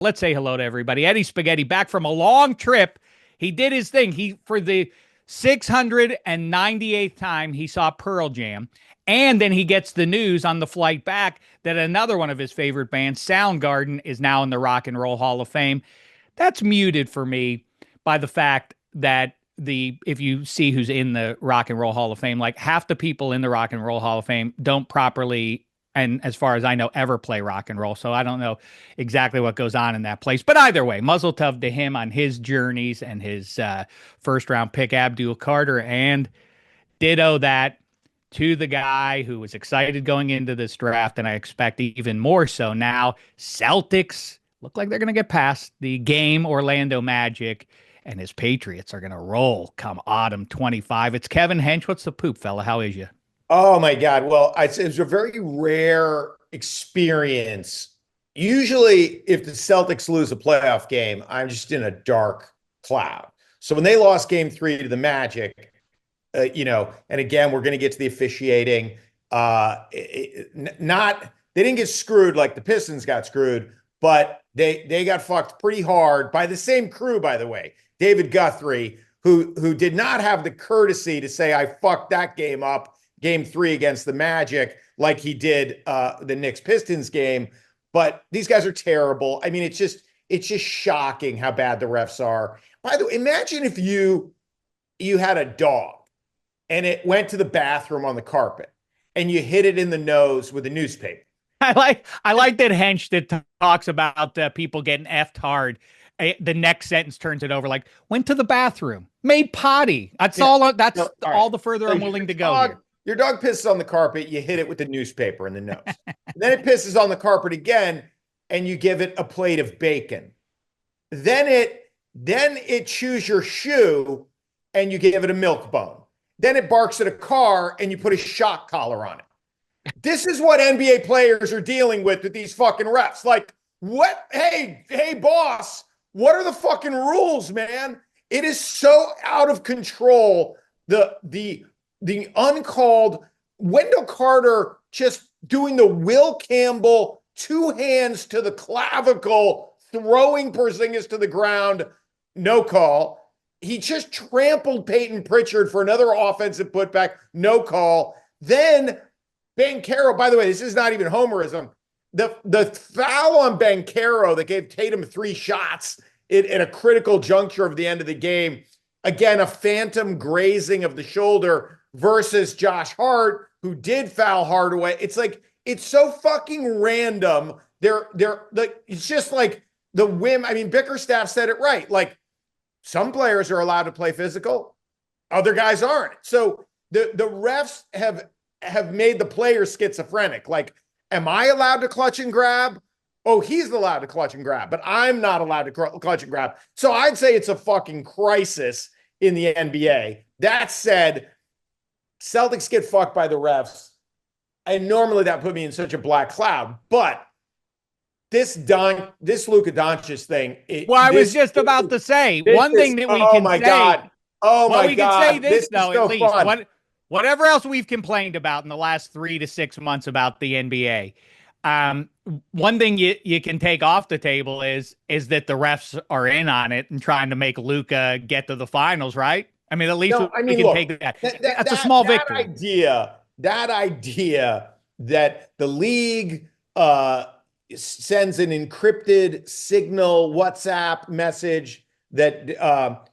Let's say hello to everybody. Eddie Spaghetti back from a long trip. He did his thing. For the 698th time, he saw Pearl Jam. And then he gets the news on the flight back that another one of his favorite bands, Soundgarden, is now in the Rock and Roll Hall of Fame. That's muted for me by the fact that if you see who's in the Rock and Roll Hall of Fame, like half the people in the Rock and Roll Hall of Fame don't properly, and as far as I know, ever play rock and roll. So I don't know exactly what goes on in that place. But either way, muzzle tov to him on his journeys and his first round pick, Abdul Carter, and ditto that to the guy who was excited going into this draft, and I expect even more so now. Celtics look like they're going to get past the game Orlando Magic, and his Patriots are going to roll come autumn 25. It's Kevin Hench. What's the poop, fella? How is you? Oh my God. Well, it's a very rare experience. Usually, if the Celtics lose a playoff game, I'm just in a dark cloud. So when they lost game 3 to the Magic, and again, we're going to get to the officiating. They didn't get screwed like the Pistons got screwed, but they got fucked pretty hard by the same crew, by the way. David Guthrie, who did not have the courtesy to say, I fucked that game up, game 3 against the Magic, like he did the Knicks-Pistons game. But these guys are terrible. I mean, it's just shocking how bad the refs are. By the way, imagine if you had a dog and it went to the bathroom on the carpet and you hit it in the nose with a newspaper. I like that Hench that talks about people getting effed hard. The next sentence turns it over like, went to the bathroom, made potty. That's all. That's all, right. All the further I'm willing to go here. Your dog pisses on the carpet, you hit it with the newspaper in the nose. Then it pisses on the carpet again, and you give it a plate of bacon. Then it chews your shoe, and you give it a milk bone. Then it barks at a car, and you put a shock collar on it. This is what NBA players are dealing with these fucking refs. Like, what? Hey, boss, what are the fucking rules, man? It is so out of control. The uncalled Wendell Carter just doing the Will Campbell 2 hands to the clavicle, throwing Porzingis to the ground, no call. He just trampled Peyton Pritchard for another offensive putback, no call. Then Banchero, by the way, this is not even homerism. The foul on Banchero that gave Tatum 3 shots at a critical juncture of the end of the game. Again, a phantom grazing of the shoulder versus Josh Hart, who did foul Hardaway. It's like, it's so fucking random. It's just like the whim. I mean, Bickerstaff said it right. Like, some players are allowed to play physical, other guys aren't. So the refs have made the players schizophrenic. Like, am I allowed to clutch and grab? Oh, he's allowed to clutch and grab, but I'm not allowed to clutch and grab. So I'd say it's a fucking crisis in the NBA. That said, Celtics get fucked by the refs, and normally that put me in such a black cloud. But this Luka Doncic thing. I was just about to say one thing that we can say. Oh my God! Oh my God! We can say this though, so at least. Whatever else we've complained about in the last 3 to 6 months about the NBA. One thing you can take off the table is that the refs are in on it and trying to make Luka get to the finals, right? I mean, at least we can take that. That's a small victory. That idea that the league sends an encrypted signal WhatsApp message that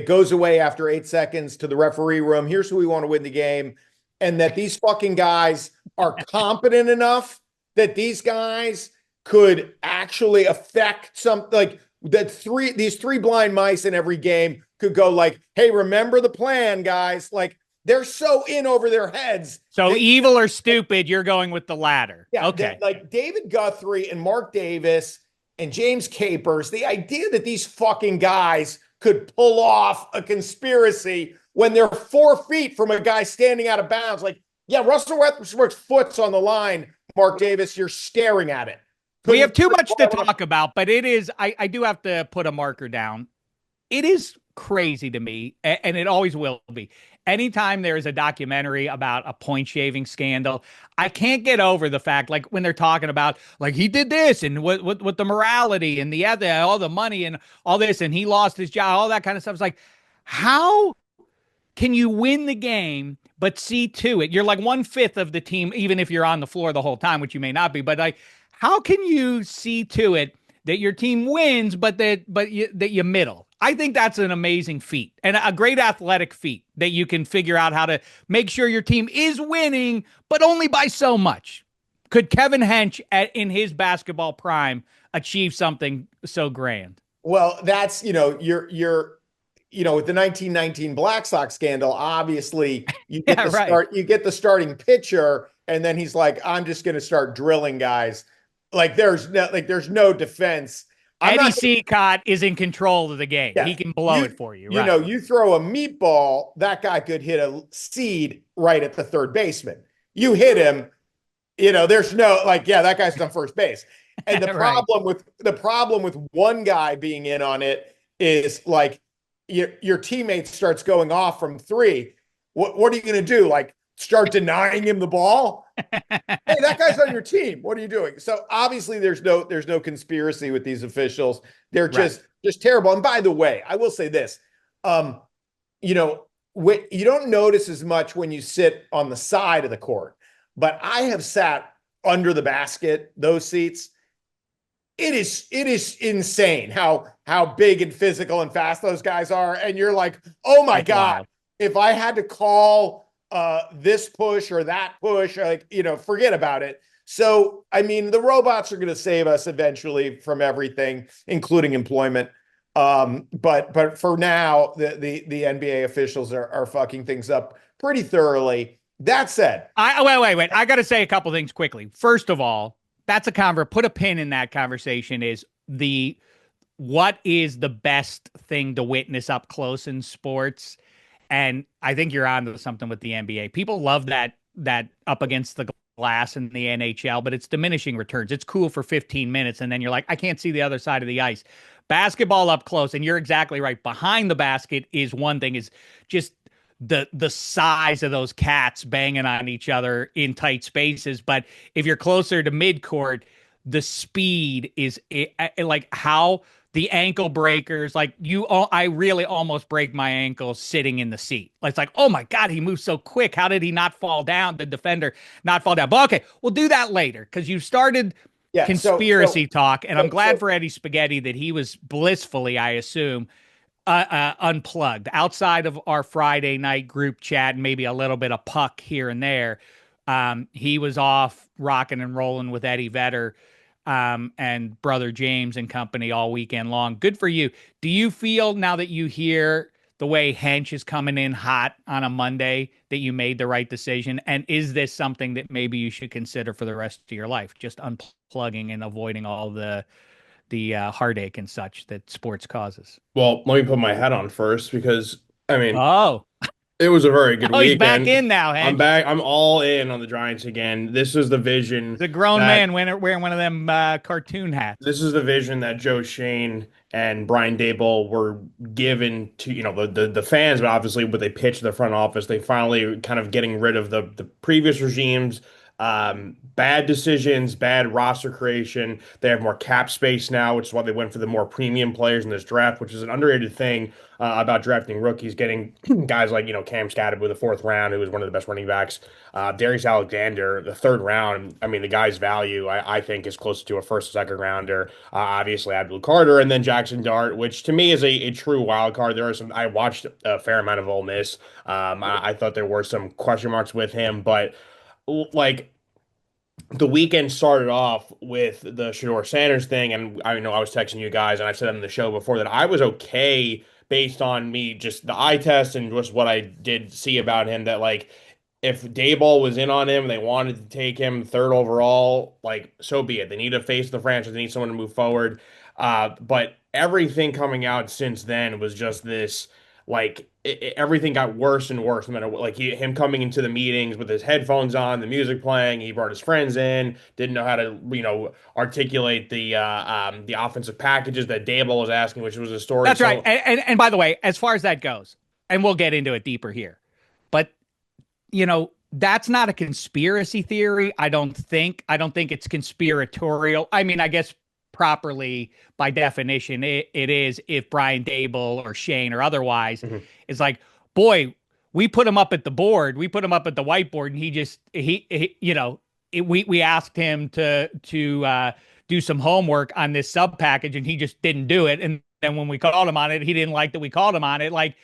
goes away after 8 seconds to the referee room. Here's who we want to win the game. And that these fucking guys are competent enough that these guys could actually affect something, like that these 3 blind mice in every game could go like, hey, remember the plan, guys. Like, they're so in over their heads. So evil or stupid, you're going with the latter. Yeah, okay. Like David Guthrie and Mark Davis and James Capers, the idea that these fucking guys could pull off a conspiracy when they're 4 feet from a guy standing out of bounds. Like, yeah, Russell Westbrook's foot's on the line, Mark Davis, you're staring at it. We have too much to talk about, but it is, I do have to put a marker down. It is crazy to me, and it always will be. anytime there is a documentary about a point shaving scandal, I can't get over the fact, like when they're talking about like he did this and what the morality and the other, all the money and all this, and he lost his job, all that kind of stuff. It's like, how can you win the game but see to it? You're like 1/5 of the team, even if you're on the floor the whole time, which you may not be. But like, how can you see to it that your team wins, but that you middle? I think that's an amazing feat and a great athletic feat that you can figure out how to make sure your team is winning, but only by so much. Could Kevin Hench in his basketball prime achieve something so grand? Well, that's, with the 1919 Black Sox scandal, obviously you get Yeah, right. you get the starting pitcher, and then he's like, I'm just going to start drilling guys. There's no defense. I'm Eddie not gonna, Seacott is in control of the game. yeah, He can blow it for you, you right? know, you throw a meatball, that guy could hit a seed right at the third baseman. You hit him, there's no yeah, that guy's on first base. And the Right. problem with one guy being in on it is like your teammate starts going off from three. What are you going to do? Like start denying him the ball? Hey, that guy's on your team. What are you doing? So obviously there's no conspiracy with these officials. They're Right. just terrible. And by the way, I will say this. You don't notice as much when you sit on the side of the court, but I have sat under the basket, those seats. It is insane how big and physical and fast those guys are. And you're like, oh my That's God, wild. if I had to call this push or that push, forget about it. So, I mean, the robots are going to save us eventually from everything, including employment. But for now, the NBA officials are fucking things up pretty thoroughly. That said, Wait. I got to say a couple things quickly. First of all, that's put a pin in that conversation is what is the best thing to witness up close in sports? And I think you're on to something with the NBA. People love that up against the glass in the NHL, but it's diminishing returns. It's cool for 15 minutes, and then you're like, I can't see the other side of the ice. Basketball up close, and you're exactly right. Behind the basket is one thing, is just the size of those cats banging on each other in tight spaces. But if you're closer to midcourt, the speed is like how the ankle breakers, like I really almost break my ankle sitting in the seat. It's like, oh my God, he moves so quick. How did he not fall down? The defender not fall down. But okay, we'll do that later because you started yeah. conspiracy talk, and I'm glad So for Eddie Spaghetti that he was blissfully, I assume, unplugged outside of our Friday night group chat and maybe a little bit of puck here and there. He was off rocking and rolling with Eddie Vedder and brother James and company all weekend long. Good for you. Do you feel now that you hear the way Hench is coming in hot on a Monday that you made the right decision? And is this something that maybe you should consider for the rest of your life, just unplugging and avoiding all the heartache and such that sports causes? Well, let me put my hat on first because I mean, Oh, it was a very good oh, he's back weekend. in now, I'm Hench. back. I'm all in on the Giants again. This is the He's vision a grown that man wearing one of them cartoon hats. this is the vision that Joe Shane and Brian Daboll were given to, the fans, but obviously what they pitched to the front office, they finally kind of getting rid of the previous regimes, bad decisions, bad roster creation. They have more cap space now, which is why they went for the more premium players in this draft, which is an underrated thing about drafting rookies, getting guys like, Cam Scatterbo the fourth round, who was one of the best running backs. Darius Alexander, the third round. I mean, the guy's value, I think, is closer to a first or second rounder. Obviously, Abdul Carter, and then Jackson Dart, which to me is a true wild card. There are some. I watched a fair amount of Ole Miss. I thought there were some question marks with him, but like the weekend started off with the Shedeur Sanders thing, and I know I was texting you guys, and I said on the show before that I was okay based on me just the eye test and just what I did see about him. That like if Dayball was in on him, they wanted to take him third overall, like so be it. They need a face of the franchise. They need someone to move forward. But everything coming out since then was just this like everything got worse and worse. No matter what, like him coming into the meetings with his headphones on, the music playing. He brought his friends in, didn't know how to articulate the offensive packages that Dayball was asking, which was a story. That's right. So And by the way, as far as that goes, and we'll get into it deeper here. that's not a conspiracy theory. I don't think it's conspiratorial. I mean, I guess properly by definition, it is if Brian Dable or Shane or otherwise is like, boy, we put him up at the board, we put him up at the whiteboard, and we asked him to do some homework on this sub package, and he just didn't do it. And then when we called him on it, he didn't like that we called him on it. Like,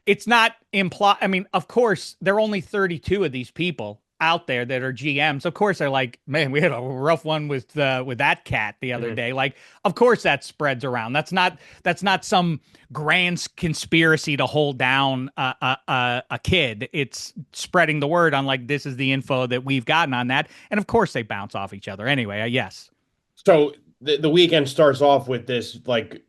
it's not implied. I mean, of course, there are only 32 of these people out there that are GMs. Of course, they're like, man, we had a rough one with that cat the other day. Like, of course, that spreads around. That's not some grand conspiracy to hold down a kid. It's spreading the word on, like, this is the info that we've gotten on that, and of course, they bounce off each other anyway. Yes. So the weekend starts off with this, like,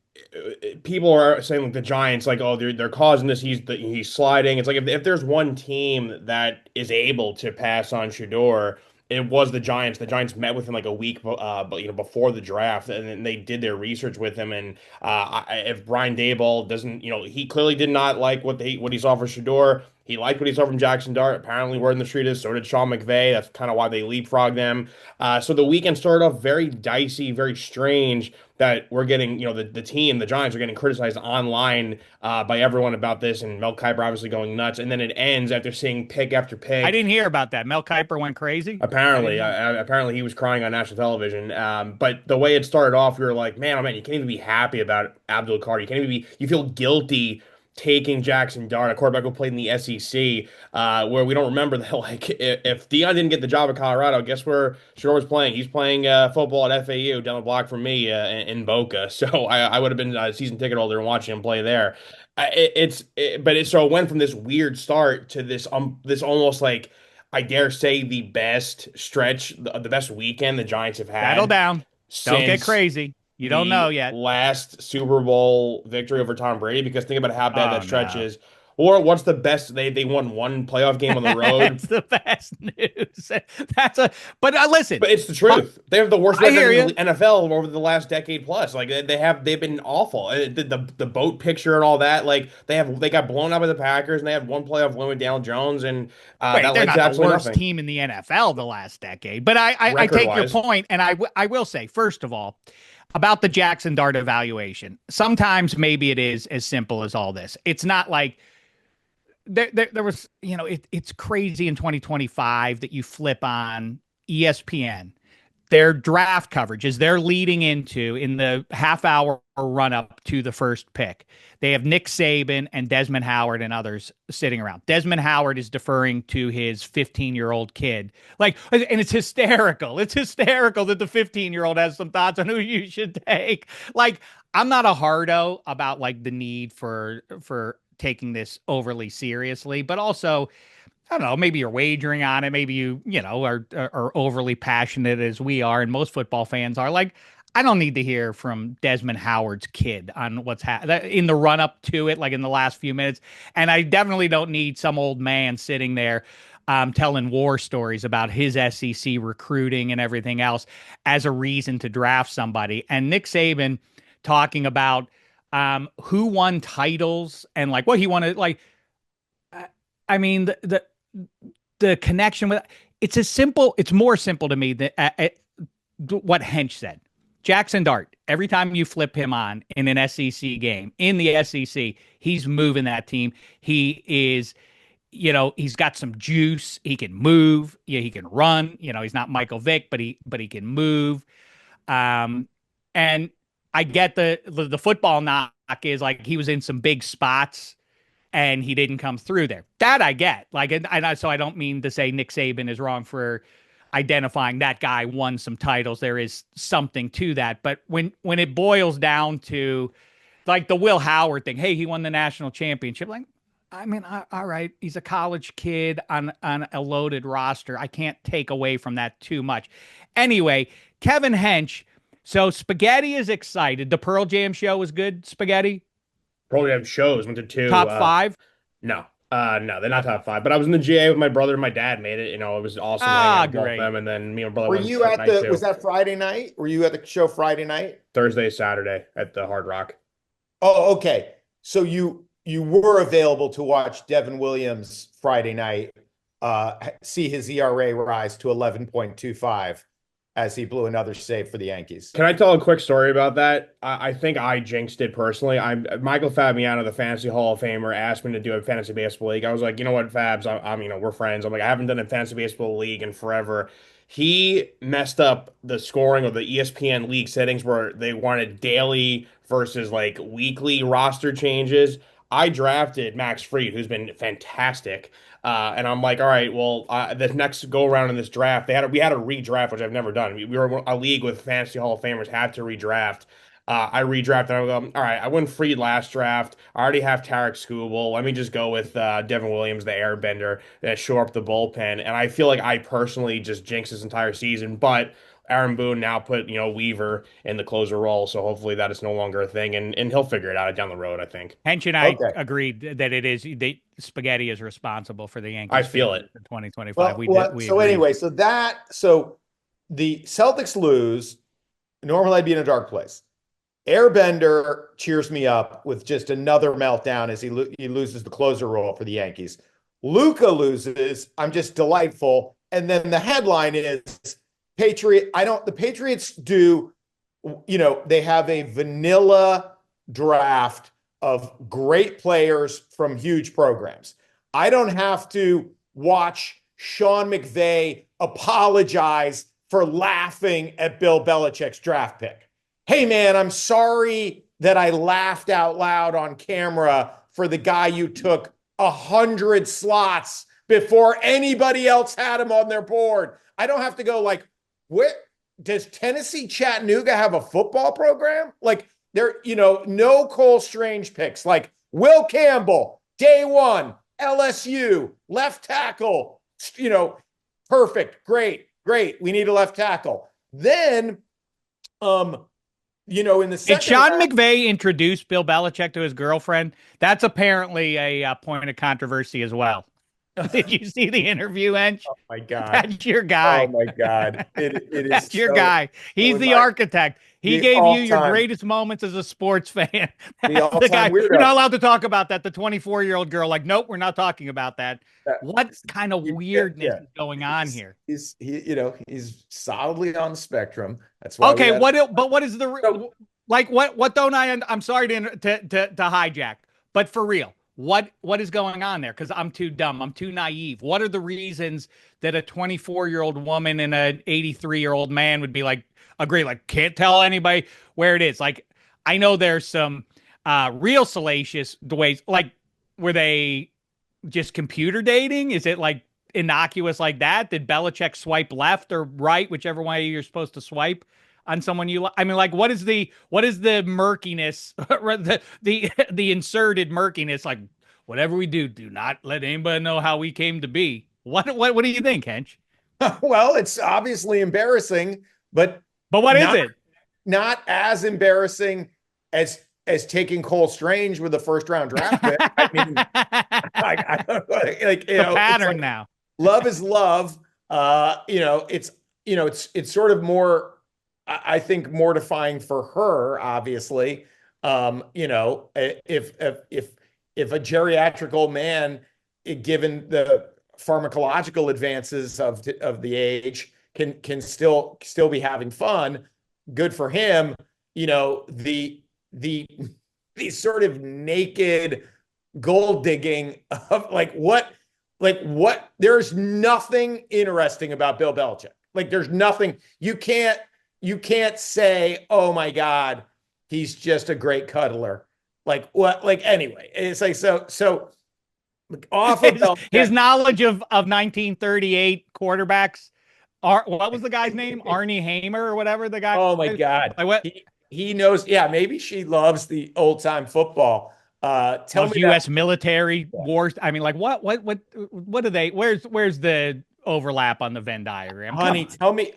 people are saying, like, the Giants, like, oh, they're causing this. He's sliding. It's like, if there's one team that is able to pass on Shedeur, it was the Giants. The Giants met with him like a week, before the draft, and then they did their research with him. And if Brian Daboll doesn't, he clearly did not like what he saw for Shedeur. He liked what he saw from Jackson Dart. Apparently, word in the street is so did Sean McVay. That's kind of why they leapfrogged them. So the weekend started off very dicey, very strange. That we're getting, the team, the Giants are getting criticized online by everyone about this, and Mel Kiper obviously going nuts. And then it ends after seeing pick after pick. I didn't hear about that. Mel Kiper went crazy. Apparently he was crying on national television. But the way it started off, we were like, man, oh man, you can't even be happy about Abdul Carter. You can't even you feel guilty taking Jackson Dart, a quarterback who played in the SEC, where we don't remember that, like, if Deion didn't get the job at Colorado, guess where Shedeur was playing? He's playing football at FAU down the block from me in Boca. So I would have been a season ticket holder and watching him play there. So it went from this weird start to this almost, like, I dare say, the best stretch, the best weekend the Giants have had. Settle down. Don't get crazy. You don't know yet. Last Super Bowl victory over Tom Brady, because think about how bad that stretch is. Or what's the best? They won one playoff game on the road. That's the best news. But listen. But it's the truth. They have the worst record in the NFL over the last decade plus. Like, they've been awful. The boat picture and all that. Like, they got blown out by the Packers, and they had one playoff win with Daniel Jones, and that they're led to not the worst nothing. team in the NFL the last decade. But I take your point, and I will say, first of all, about the Jackson Dart evaluation. Sometimes maybe it is as simple as all this. It's not like there was, it's crazy in 2025 that you flip on ESPN, their draft coverage as they're leading into in the half hour run up to the first pick. They have Nick Saban and Desmond Howard and others sitting around. Desmond Howard is deferring to his 15-year-old kid. Like, and it's hysterical. It's hysterical that the 15-year-old has some thoughts on who you should take. Like, I'm not a hardo about, like, the need for taking this overly seriously, but also, I don't know, maybe you're wagering on it. Maybe you are overly passionate as we are, and most football fans are. Like, I don't need to hear from Desmond Howard's kid on what's happening in the run up to it, like in the last few minutes. And I definitely don't need some old man sitting there telling war stories about his SEC recruiting and everything else as a reason to draft somebody. And Nick Saban talking about who won titles and, like, what he wanted. Like, I mean, the connection with it's more simple to me than what Hench said. Jackson Dart, every time you flip him on in an SEC game, in the SEC, he's moving that team. He is, he's got some juice. He can move. Yeah, he can run. He's not Michael Vick, but he can move. And I get the football knock is, like, he was in some big spots and he didn't come through there. That I get. Like, so I don't mean to say Nick Saban is wrong for identifying that guy won some titles. There is something to that. But when it boils down to, like, the Will Howard thing, hey, he won the national championship. Like, I mean, all right, he's a college kid on a loaded roster. I can't take away from that too much. Anyway, Kevin Hench. So Spaghetti is excited. The Pearl Jam show was good, Spaghetti? Pearl Jam shows went to 2. Top 5? No. No, they're not top 5. But I was in the GA with my brother and my dad made it. It was awesome. Great. Them, and then me and my brother. Were you at was that Friday night? Were you at the show Friday night? Thursday, Saturday at the Hard Rock. Oh, okay. So you were available to watch Devin Williams Friday night. see his ERA rise to 11.25 as he blew another save for the Yankees. Can I tell a quick story about that? I think I jinxed it personally. Michael Fabiano, the Fantasy Hall of Famer, asked me to do a fantasy baseball league. I was like, you know what, Fabs, we're friends. I'm like, I haven't done a fantasy baseball league in forever. He messed up the scoring of the ESPN league settings where they wanted daily versus like weekly roster changes. I drafted Max Fried, who's been fantastic. And I'm like, all right, well, the next go around in this draft, we had a redraft, which I've never done. We were a league with Fantasy Hall of Famers, had to redraft. I redrafted. I go, all right, I won Freed last draft. I already have Tarek Skubal. Let me just go with Devin Williams, the Airbender, that shore up the bullpen. And I feel like I personally just jinxed this entire season, but. Aaron Boone now put, Weaver in the closer role, so hopefully that is no longer a thing, and he'll figure it out down the road, I think. Hench and I agreed that it is Spaghetti is responsible for the Yankees. I feel it. In 2025. So the Celtics lose. Normally I'd be in a dark place. Airbender cheers me up with just another meltdown as he loses the closer role for the Yankees. Luka loses. I'm just delightful. And then the headline is the Patriots do, they have a vanilla draft of great players from huge programs. I don't have to watch Sean McVay apologize for laughing at Bill Belichick's draft pick. Hey, man, I'm sorry that I laughed out loud on camera for the guy you took 100 slots before anybody else had him on their board. I don't have to go like, where does Tennessee Chattanooga have a football program? Like there, no Cole Strange picks, like Will Campbell, day one, LSU, left tackle, perfect, great. We need a left tackle. Then, in the second did Sean McVay introduce Bill Belichick to his girlfriend? That's apparently a point of controversy as well. Did you see the interview, Hench? Oh my God. That's your guy. Oh my God. It is That's your guy. He's the architect. He gave you your greatest moments as a sports fan. The guy, weirdo. You're not allowed to talk about that. The 24-year-old girl, like, nope, we're not talking about that. What kind of weirdness is going on here? He's solidly on the spectrum. That's why. Okay, what is the what don't I? I'm sorry to hijack, but for real. What is going on there? Because I'm too dumb. I'm too naive. What are the reasons that a 24-year-old woman and an 83-year-old man would be like, agree, like, can't tell anybody where it is? Like, I know there's some real salacious ways. Like, were they just computer dating? Is it like innocuous like that? Did Belichick swipe left or right, whichever way you're supposed to swipe on someone you like? I mean, like, what is the murkiness, the inserted murkiness? Like, whatever we do not let anybody know how we came to be. What do you think, Hench? Well, it's obviously embarrassing, but what is it? Not as embarrassing as taking Cole Strange with a first round draft pick. I mean, I don't know, pattern now. Love is love. It's sort of more. I think mortifying for her, obviously. If a geriatric old man, given the pharmacological advances of the age, can still be having fun, good for him. The sort of naked gold digging of what there's nothing interesting about Bill Belichick. Like there's nothing you can't say, oh my God, he's just a great cuddler. Like what? Like anyway, it's like so off of his knowledge of 1938 quarterbacks. What was the guy's name? Arnie Hamer or whatever the guy. Oh my God, what? He knows. Yeah, maybe she loves the old time football. Tell me U.S. military wars. I mean, like what do they? Where's the overlap on the Venn diagram? Honey, tell me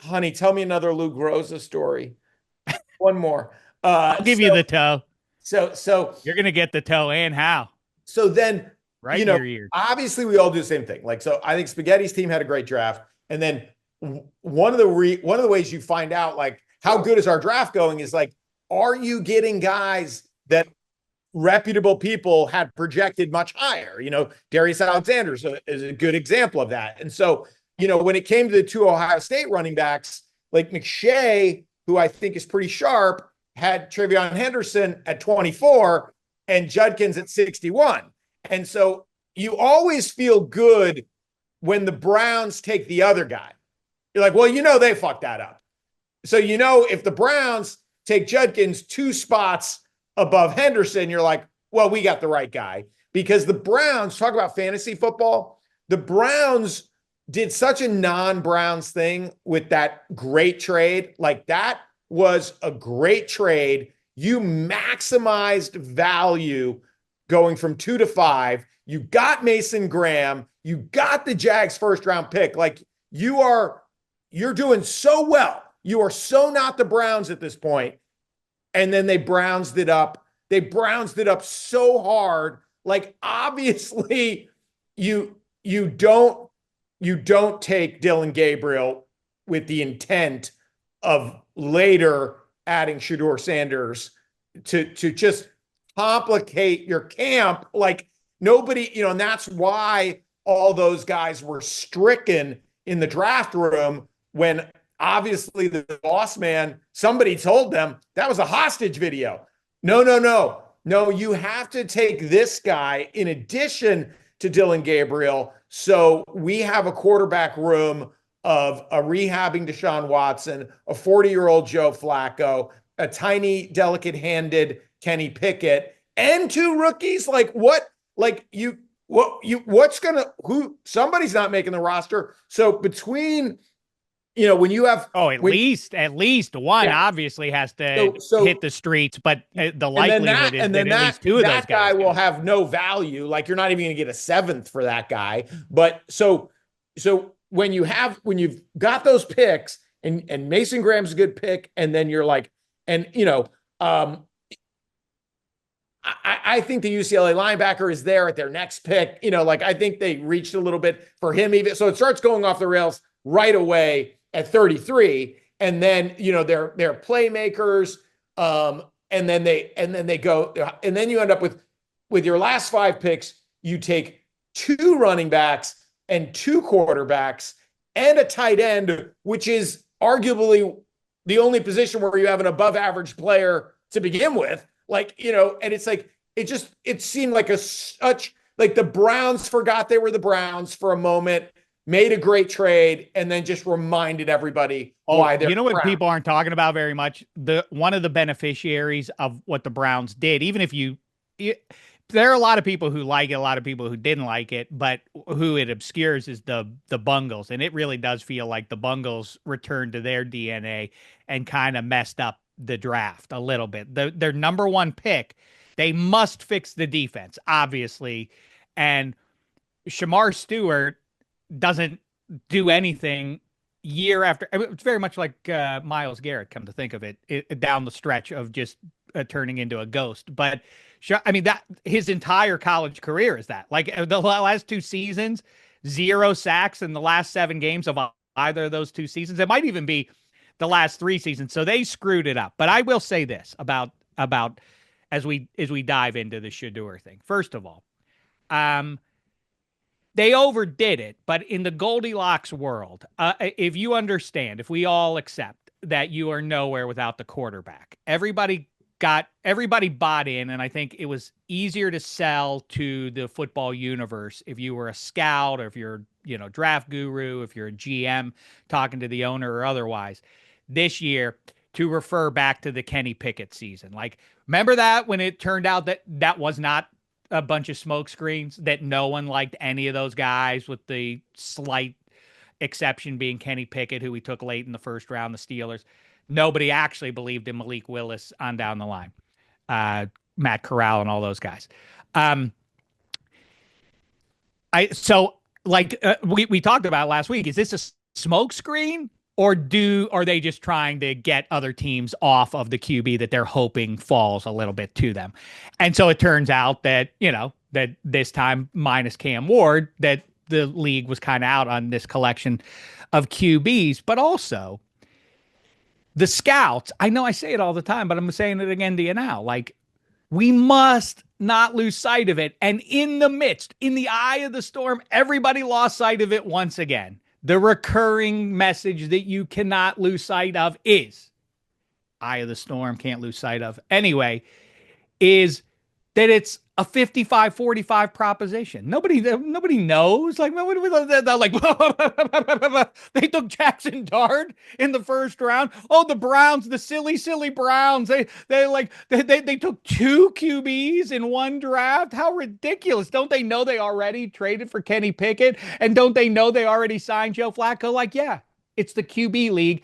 another Lou Groza story. One more. I'll give you the toe. So you're gonna get the toe, and how? So then, right in your ear. Obviously, we all do the same thing. Like, so I think Spaghetti's team had a great draft, and then one of the ways you find out like how good is our draft going is like, are you getting guys that reputable people had projected much higher. Darius Alexander is a good example of that. And so, when it came to the two Ohio State running backs, like McShay, who I think is pretty sharp, had Travion Henderson at 24 and Judkins at 61. And so you always feel good when the Browns take the other guy. You're like, well, they fucked that up. So, if the Browns take Judkins 2 spots above Henderson, you're like, well, we got the right guy. Because the Browns, talk about fantasy football, the Browns did such a non-Browns thing with that great trade. Like, that was a great trade. You maximized value going from 2 to 5. You got Mason Graham. You got the Jags first round pick. Like, you're doing so well. You are so not the Browns at this point. And then they Brownsed it up. They Brownsed it up so hard. Like, obviously, you don't take Dylan Gabriel with the intent of later adding Shedeur Sanders to just complicate your camp. Like, nobody, and that's why all those guys were stricken in the draft room when obviously the boss man, somebody told them that was a hostage video. No, you have to take this guy in addition to Dylan Gabriel. So we have a quarterback room of a rehabbing Deshaun Watson, a 40-year-old Joe Flacco, a tiny, delicate-handed Kenny Pickett, and 2 rookies. Like, what? Like, somebody's not making the roster. So between, when you have, at least one obviously has to hit the streets, but the likelihood is that at least 2 of those guys, that guy will have no value. Like, you're not even going to get a 7th for that guy. But so when you've got those picks and Mason Graham's a good pick, and then you're like, I think the UCLA linebacker is there at their next pick. I think they reached a little bit for him even. So it starts going off the rails right away at 33. And then, they're playmakers. And then they go, and then you end up with your last 5 picks, you take 2 running backs and 2 quarterbacks and a tight end, which is arguably the only position where you have an above average player to begin with. Like, and it's like, it seemed like like the Browns forgot they were the Browns for a moment, made a great trade, and then just reminded everybody why they're what people aren't talking about very much? One of the beneficiaries of what the Browns did, even if there are a lot of people who like it, a lot of people who didn't like it, but who it obscures is the Bungles. And it really does feel like the Bungles returned to their DNA and kind of messed up the draft a little bit. Their number 1 pick, they must fix the defense, obviously. And Shamar Stewart doesn't do anything year after. It's very much like Myles Garrett, come to think of it, down the stretch of just turning into a ghost. But that his entire college career is that. Like, the last 2 seasons, 0 sacks in the last 7 games of either of those 2 seasons. It might even be the last 3 seasons. So they screwed it up. But I will say this about as we dive into the Shedeur thing. First of all, they overdid it, but in the Goldilocks world, if you understand, if we all accept that you are nowhere without the quarterback, everybody bought in, and I think it was easier to sell to the football universe if you were a scout or if you're, draft guru, if you're a GM talking to the owner or otherwise this year, to refer back to the Kenny Pickett season. Like, remember that when it turned out that was not a bunch of smoke screens, that no one liked any of those guys, with the slight exception being Kenny Pickett, who we took late in the first round, the Steelers. Nobody actually believed in Malik Willis on down the line, Matt Corral and all those guys. We talked about last week, is this a smoke screen, or are they just trying to get other teams off of the QB that they're hoping falls a little bit to them? And so it turns out that, that this time, minus Cam Ward, that the league was kind of out on this collection of QBs, but also the scouts. I know I say it all the time, but I'm saying it again to you now. Like, we must not lose sight of it. And in the midst, in the eye of the storm, everybody lost sight of it once again. The recurring message that you cannot lose sight of is eye of the storm, can't lose sight of. Anyway, is that it's a 55-45 proposition. Nobody knows. Like, they're like, they took Jackson Dart in the first round. Oh, the Browns, the silly Browns. They took 2 QBs in one draft. How ridiculous. Don't they know they already traded for Kenny Pickett? And don't they know they already signed Joe Flacco? Like, yeah, it's the QB league.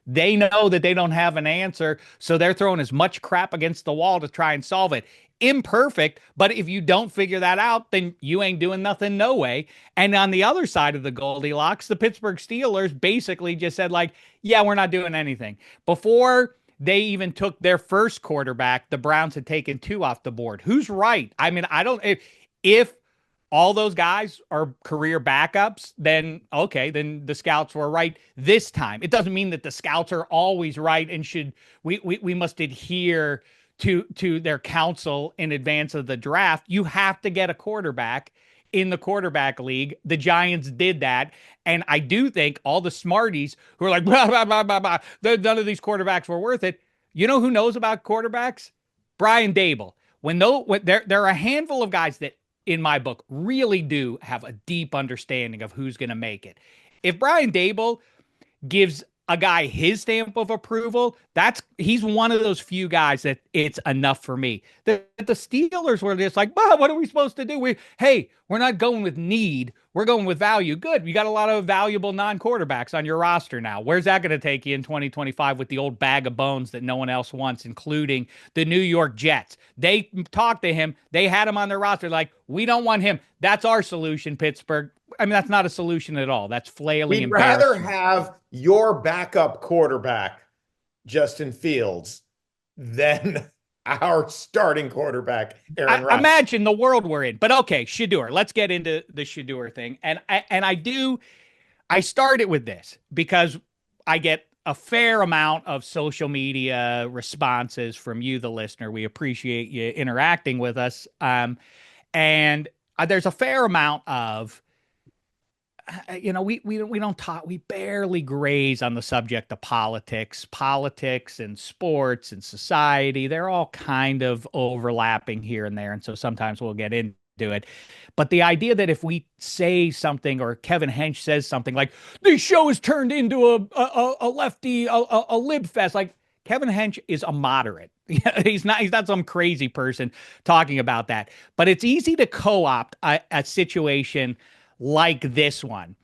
They know that they don't have an answer, so they're throwing as much crap against the wall to try and solve it. Imperfect, but if you don't figure that out, then you ain't doing nothing, no way. And on the other side of the Goldilocks, the Pittsburgh Steelers basically just said, like, yeah, we're not doing anything. Before they even took their first quarterback, the Browns had taken 2 off the board. Who's right? I mean, I don't, if all those guys are career backups, then okay, then the scouts were right this time. It doesn't mean that the scouts are always right and we must adhere to their counsel in advance of the draft. You have to get a quarterback in the quarterback league. The Giants did that. And I do think all the smarties who are like, blah, blah, blah, blah, blah, none of these quarterbacks were worth it. You know who knows about quarterbacks? Brian Dable. When there are a handful of guys that, in my book, really do have a deep understanding of who's going to make it. If Brian Dable gives a guy his stamp of approval, he's one of those few guys that it's enough for me. The Steelers were just like, well, what are we supposed to do? We're not going with need. We're going with value. Good. You got a lot of valuable non-quarterbacks on your roster now. Where's that going to take you in 2025 with the old bag of bones that no one else wants, including the New York Jets? They talked to him. They had him on their roster. Like, we don't want him. That's our solution, Pittsburgh. I mean, that's not a solution at all. That's flailing. We'd rather have your backup quarterback, Justin Fields, than our starting quarterback, Aaron Rodgers. Imagine the world we're in. But okay, Shedeur. Let's get into the Shedeur thing. And I started with this because I get a fair amount of social media responses from you, the listener. We appreciate you interacting with us. And there's a fair amount of, we don't talk, we barely graze on the subject of politics and sports and society. They're all kind of overlapping here and there. And so sometimes we'll get into it. But the idea that if we say something or Kevin Hench says something like, this show has turned into a lefty, a lib fest, like Kevin Hench is a moderate. He's not some crazy person talking about that. But it's easy to co-opt a situation like this one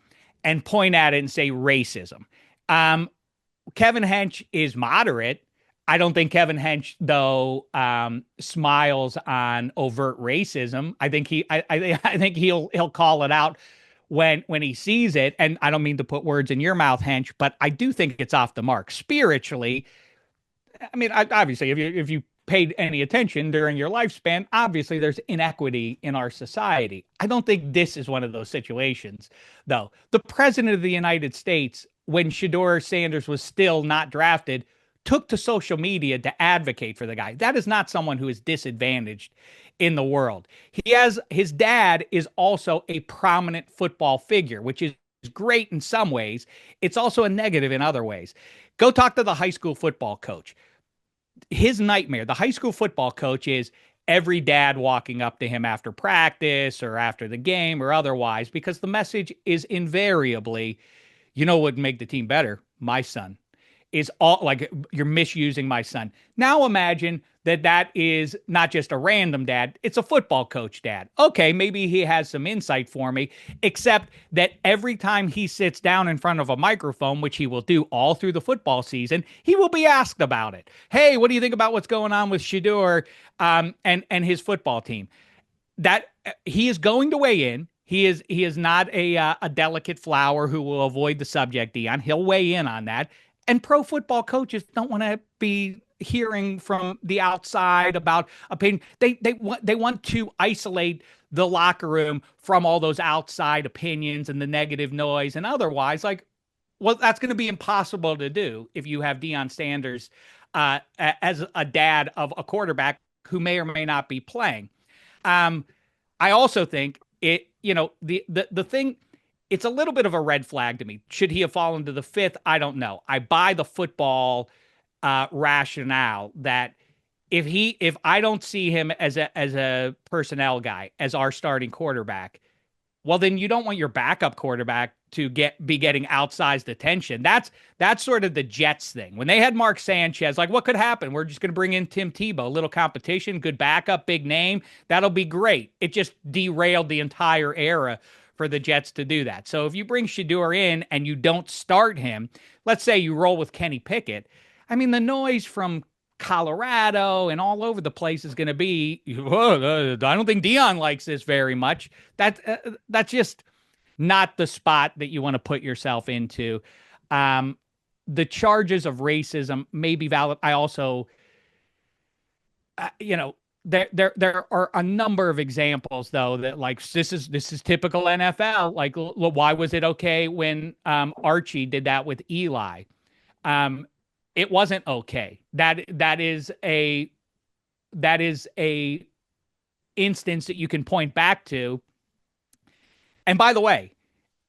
and point at it and say racism. Kevin Hench is moderate. I don't think Kevin Hench, though, smiles on overt racism. I think he'll call it out when he sees it. And I don't mean to put words in your mouth, Hench, but I do think it's off the mark spiritually. I mean, obviously, if you paid any attention during your lifespan, obviously there's inequity in our society. I don't think this is one of those situations, though. The president of the United States, when Shedeur Sanders was still not drafted, took to social media to advocate for the guy. That is not someone who is disadvantaged in the world. His dad is also a prominent football figure, which is great in some ways. It's also a negative in other ways. Go talk to the high school football coach. His nightmare, the high school football coach, is every dad walking up to him after practice or after the game or otherwise, because the message is invariably, you know what would make the team better? My son. Is all like, you're misusing my son. Now imagine that is not just a random dad, it's a football coach dad. Okay, maybe he has some insight for me, except that every time he sits down in front of a microphone, which he will do all through the football season, he will be asked about it. Hey, what do you think about what's going on with Shedeur and his football team? That he is going to weigh in. He is not a delicate flower who will avoid the subject, Dion. He'll weigh in on that. And pro football coaches don't want to be hearing from the outside about opinion. They want to isolate the locker room from all those outside opinions and the negative noise and otherwise. Like, well, that's going to be impossible to do if you have Deion Sanders as a dad of a quarterback who may or may not be playing. I also think the thing, it's a little bit of a red flag to me. Should he have fallen to the fifth? I don't know. I buy the football rationale that if I don't see him as a personnel guy, as our starting quarterback, well, then you don't want your backup quarterback to be getting outsized attention. That's sort of the Jets thing. When they had Mark Sanchez, like, what could happen? We're just going to bring in Tim Tebow, a little competition, good backup, big name. That'll be great. It just derailed the entire era for the Jets to do that. So if you bring Shedeur in and you don't start him, let's say you roll with Kenny Pickett. I mean, the noise from Colorado and all over the place is going to be, I don't think Dion likes this very much. That's just not the spot that you want to put yourself into. The charges of racism may be valid. I also, there are a number of examples though that, like, this is typical NFL. Like, why was it okay when Archie did that with Eli? It wasn't okay. That is a instance that you can point back to. And by the way,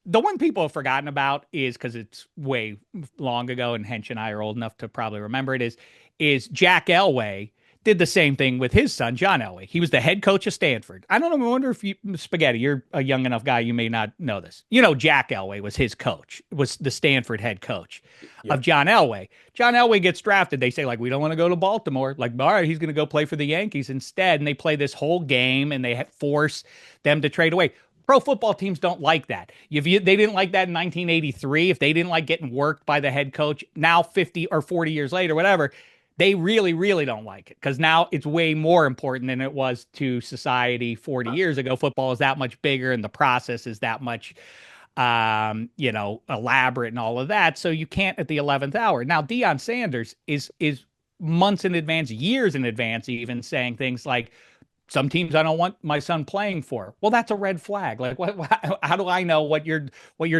the one people have forgotten about is, because it's way long ago and Hench and I are old enough to probably remember it, is Jack Elway did the same thing with his son, John Elway. He was the head coach of Stanford. I don't know. I wonder if Spaghetti, you're a young enough guy, you may not know this. Jack Elway was his coach, was the Stanford head coach of John Elway. John Elway gets drafted. They say, like, we don't want to go to Baltimore. Like, all right, he's going to go play for the Yankees instead. And they play this whole game and they force them to trade away. Pro football teams don't like that. They didn't like that in 1983. If they didn't like getting worked by the head coach, now 50 or 40 years later, whatever, they really, really don't like it, because now it's way more important than it was to society 40 years ago. Football is that much bigger and the process is that much, elaborate and all of that. So you can't at the 11th hour. Now, Deion Sanders is months in advance, years in advance, even saying things like, some teams I don't want my son playing for. Well, that's a red flag. Like, how do I know what your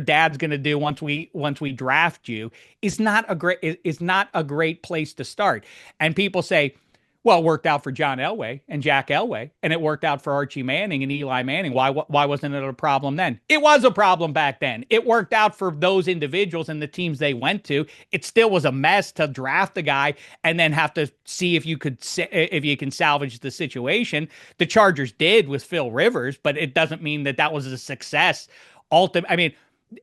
dad's going to do once we draft you? Is not a great place to start. And people say, well, it worked out for John Elway and Jack Elway, and it worked out for Archie Manning and Eli Manning. Why wasn't it a problem then? It was a problem back then. It worked out for those individuals and the teams they went to. It still was a mess to draft the guy and then have to see if you can salvage the situation. The Chargers did with Phil Rivers, but it doesn't mean that was a success.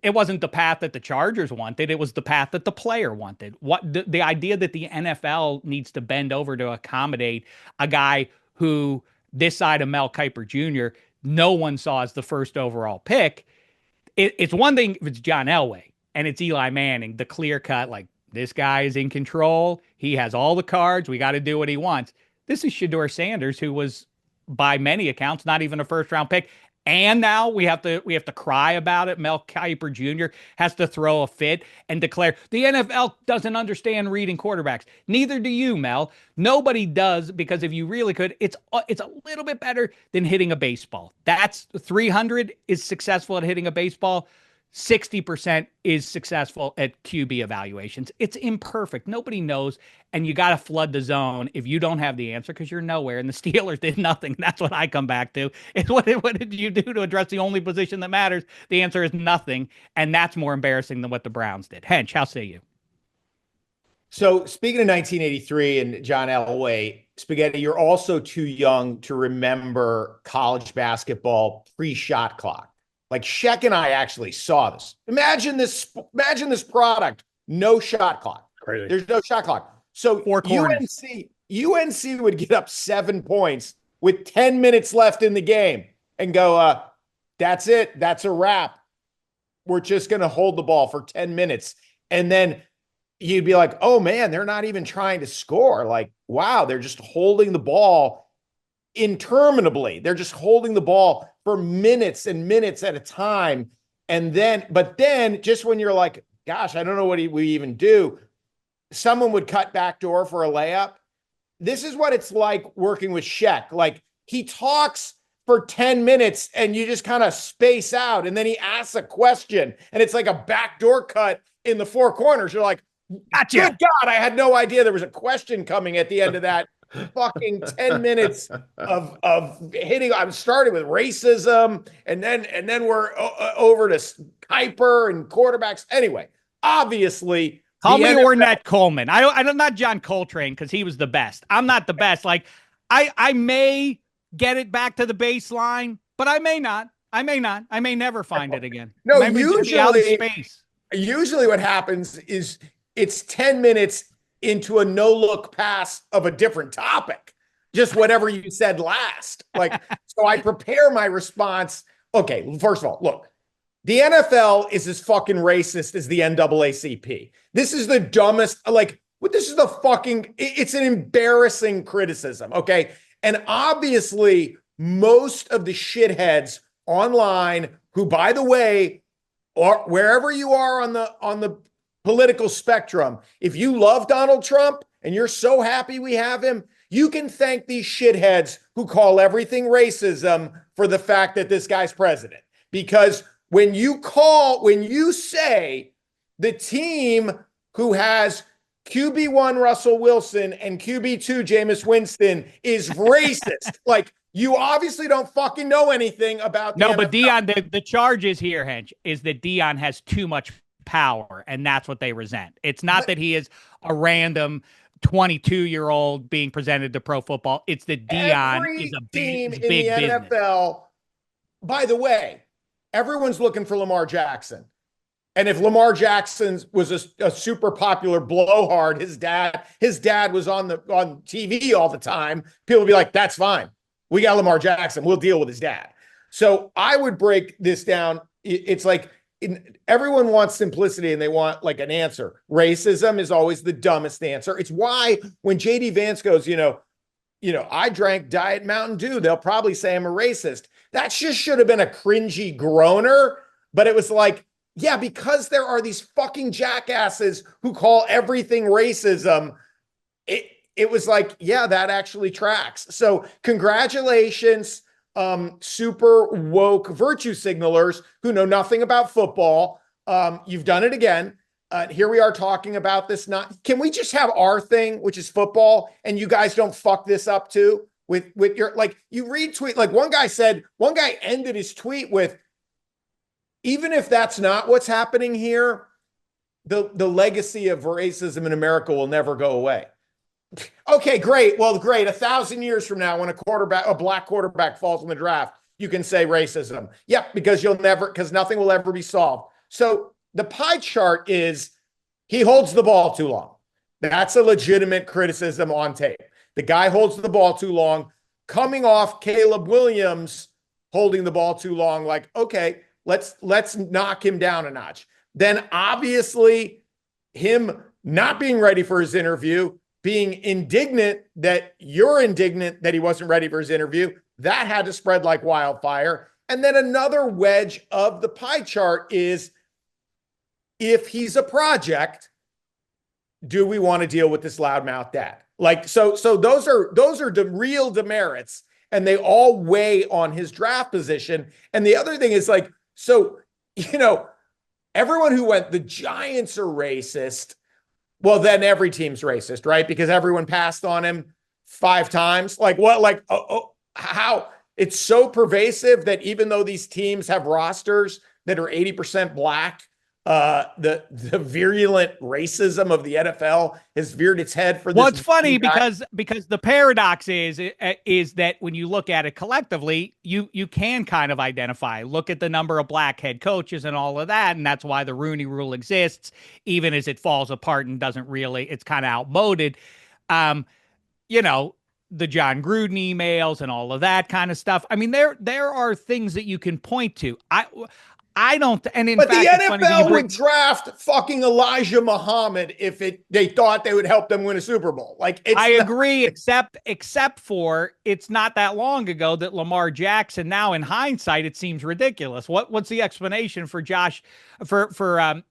It wasn't the path that the Chargers wanted. It was the path that the player wanted. The idea that the NFL needs to bend over to accommodate a guy who, this side of Mel Kiper Jr., no one saw as the first overall pick. It's one thing if it's John Elway and it's Eli Manning, the clear cut, like, this guy is in control. He has all the cards. We got to do what he wants. This is Shedeur Sanders, who was, by many accounts, not even a first round pick. And now we have to cry about it. Mel Kiper Jr. has to throw a fit and declare the NFL doesn't understand reading quarterbacks. Neither do you, Mel. Nobody does, because if you really could, it's a little bit better than hitting a baseball. That's 300 is successful at hitting a baseball. 60% is successful at QB evaluations. It's imperfect. Nobody knows. And you got to flood the zone if you don't have the answer, because you're nowhere. And the Steelers did nothing. That's what I come back to. It's what did you do to address the only position that matters? The answer is nothing. And that's more embarrassing than what the Browns did. Hench, how say you? So speaking of 1983 and John Elway, Spaghetti, you're also too young to remember college basketball pre-shot clock. Like, Shek and I actually saw this. Imagine this product. No shot clock. Crazy. There's no shot clock. So UNC would get up 7 points with 10 minutes left in the game and go, that's it. That's a wrap. We're just going to hold the ball for 10 minutes. And then you'd be like, oh man, they're not even trying to score. Like, wow, they're just holding the ball interminably. They're just holding the ball for minutes and minutes at a time. But then just when you're like, gosh, I don't know what we even do, someone would cut backdoor for a layup. This is what it's like working with Shek. Like, he talks for 10 minutes and you just kind of space out. And then he asks a question and it's like a backdoor cut in the four corners. You're like, gotcha. Good God, I had no idea there was a question coming at the end of that. fucking 10 minutes of hitting. I'm starting with racism, and then we're over to Kuiper and quarterbacks. Anyway, obviously Call the me NFL. Ornette Coleman. I'm not John Coltrane because he was the best. I'm not the best. Like I may get it back to the baseline, but I may not. I may not. I may never find it again. No, I may just be out in space. usually what happens is it's 10 minutes into a no look pass of a different topic, just whatever you said last. Like, so I prepare my response. Okay, first of all, look, the NFL is as fucking racist as the NAACP. This is the dumbest, like, this is the fucking, it's an embarrassing criticism, okay? And obviously, most of the shitheads online, who, by the way, or wherever you are on the political spectrum, if you love Donald Trump and you're so happy we have him, you can thank these shitheads who call everything racism for the fact that this guy's president. Because when you say the team who has QB1 Russell Wilson and QB2 Jameis Winston is racist, like, you obviously don't fucking know anything about the No, but NFL. Deion, the charge is here, Hench, is that Deion has too much power, and that's what they resent. It's not that he is a random 22-year-old being presented to pro football. It's that Deion is Every a team big in the business. NFL, by the way, everyone's looking for Lamar Jackson. And if Lamar Jackson was a super popular blowhard, his dad was on TV all the time, people would be like, that's fine. We got Lamar Jackson. We'll deal with his dad. So I would break this down. It's like everyone wants simplicity and they want like an answer. Racism is always the dumbest answer. It's why when JD Vance goes, I drank Diet Mountain Dew, they'll probably say I'm a racist. That just should have been a cringy groaner. But it was like, yeah, because there are these fucking jackasses who call everything racism. It was like, yeah, that actually tracks. So congratulations, super woke virtue signalers who know nothing about football. You've done it again. Here we are talking about this. Can we just have our thing, which is football, and you guys don't fuck this up too with your, like, you retweet, like one guy ended his tweet with, even if that's not what's happening here, the legacy of racism in America will never go away. Okay, great. Well, great. 1,000 years from now, when a black quarterback falls in the draft, you can say racism. Yep, because nothing will ever be solved. So the pie chart is he holds the ball too long. That's a legitimate criticism on tape. The guy holds the ball too long. Coming off Caleb Williams holding the ball too long, like, okay, let's knock him down a notch. Then obviously him not being ready for his interview, being indignant that you're indignant that he wasn't ready for his interview, that had to spread like wildfire. And then another wedge of the pie chart is, if he's a project, do we want to deal with this loudmouth dad? Like, so those are the real demerits, and they all weigh on his draft position. And the other thing is, like, so, everyone who went, the Giants are racist. Well, then every team's racist, right? Because everyone passed on him 5 times. Like, what? Like, how? It's so pervasive that even though these teams have rosters that are 80% black, the virulent racism of the NFL has veered its head for this. Well, it's funny because the paradox is that when you look at it collectively, you can kind of identify. Look at the number of black head coaches and all of that, and that's why the Rooney Rule exists, even as it falls apart and doesn't really. It's kind of outmoded. The John Gruden emails and all of that kind of stuff. I mean, there are things that you can point to. I don't, and in but fact, the NFL would draft fucking Elijah Muhammad if they thought they would help them win a Super Bowl. Like, I agree, except for it's not that long ago that Lamar Jackson. Now, in hindsight, it seems ridiculous. What's the explanation for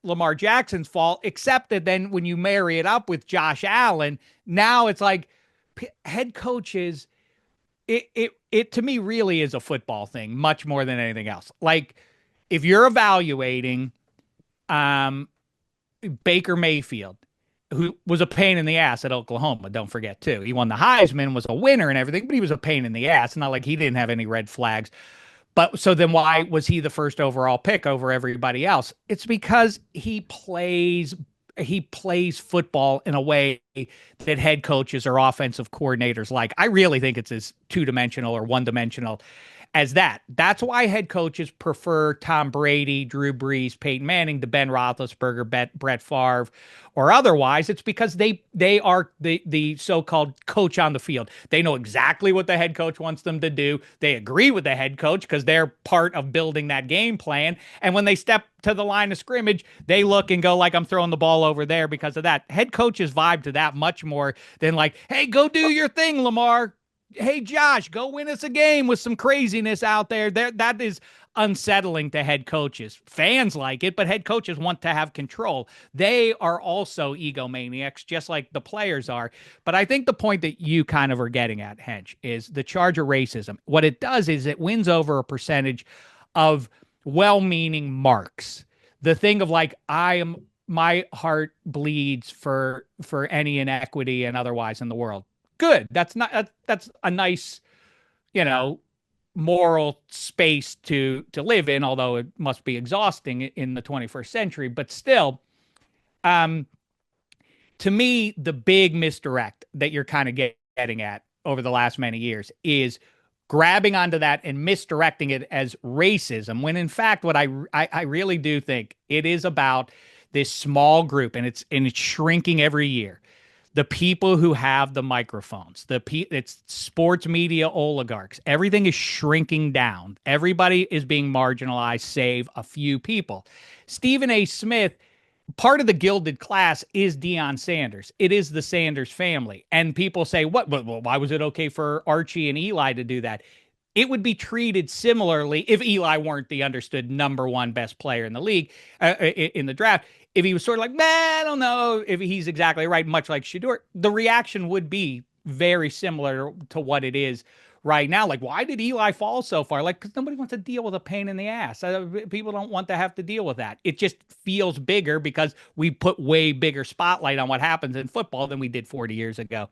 Lamar Jackson's fall? Except that then when you marry it up with Josh Allen, now it's like head coaches. It to me really is a football thing, much more than anything else. Like, if you're evaluating Baker Mayfield, who was a pain in the ass at Oklahoma. Don't forget too. He won the Heisman, was a winner and everything, but he was a pain in the ass. Not like he didn't have any red flags. But so then why was he the first overall pick over everybody else? It's because he plays football in a way that head coaches or offensive coordinators like. I really think it's as two-dimensional or one-dimensional as that. That's why head coaches prefer Tom Brady, Drew Brees, Peyton Manning to Ben Roethlisberger, Brett Favre, or otherwise. It's because they are the so-called coach on the field. They know exactly what the head coach wants them to do. They agree with the head coach because they're part of building that game plan. And when they step to the line of scrimmage, they look and go like, I'm throwing the ball over there because of that. Head coaches vibe to that much more than like, hey, go do your thing, Lamar. Hey, Josh, go win us a game with some craziness out there. That is unsettling to head coaches. Fans like it, but head coaches want to have control. They are also egomaniacs, just like the players are. But I think the point that you kind of are getting at, Hench, is the charge of racism. What it does is it wins over a percentage of well-meaning marks. The thing of like, my heart bleeds for any inequity and otherwise in the world. Good. That's a nice, moral space to live in, although it must be exhausting in the 21st century. But still, to me, the big misdirect that you're kind of getting at over the last many years is grabbing onto that and misdirecting it as racism, when in fact, what I really do think it is about this small group, and it's shrinking every year. The people who have the microphones, it's sports media oligarchs. Everything is shrinking down. Everybody is being marginalized, save a few people. Stephen A. Smith, part of the gilded class is Deion Sanders. It is the Sanders family. And people say, what? Well, why was it okay for Archie and Eli to do that? It would be treated similarly if Eli weren't the understood number one best player in the league, in the draft. If he was sort of like, I don't know if he's exactly right, much like Shedeur, the reaction would be very similar to what it is right now. Like, why did Eli fall so far? Like, because nobody wants to deal with a pain in the ass. People don't want to have to deal with that. It just feels bigger because we put way bigger spotlight on what happens in football than we did 40 years ago.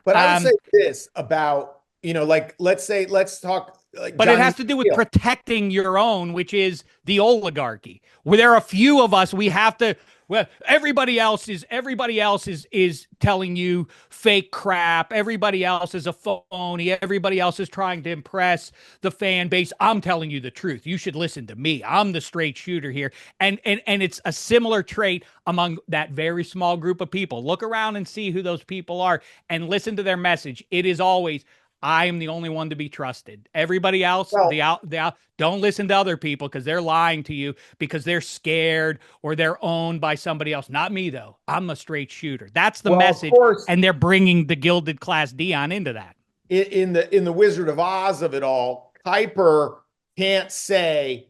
But I would say this about, let's talk. But it has to do with protecting your own, which is the oligarchy. Where there are a few of us, we have to. Well, everybody else is telling you fake crap. Everybody else is a phony. Everybody else is trying to impress the fan base. I'm telling you the truth. You should listen to me. I'm the straight shooter here. And it's a similar trait among that very small group of people. Look around and see who those people are and listen to their message. It is always, I am the only one to be trusted. Everybody else, don't listen to other people because they're lying to you because they're scared or they're owned by somebody else. Not me, though. I'm a straight shooter. That's the message. And they're bringing the gilded class Deion into that. In the Wizard of Oz of it all, Kuiper can't say,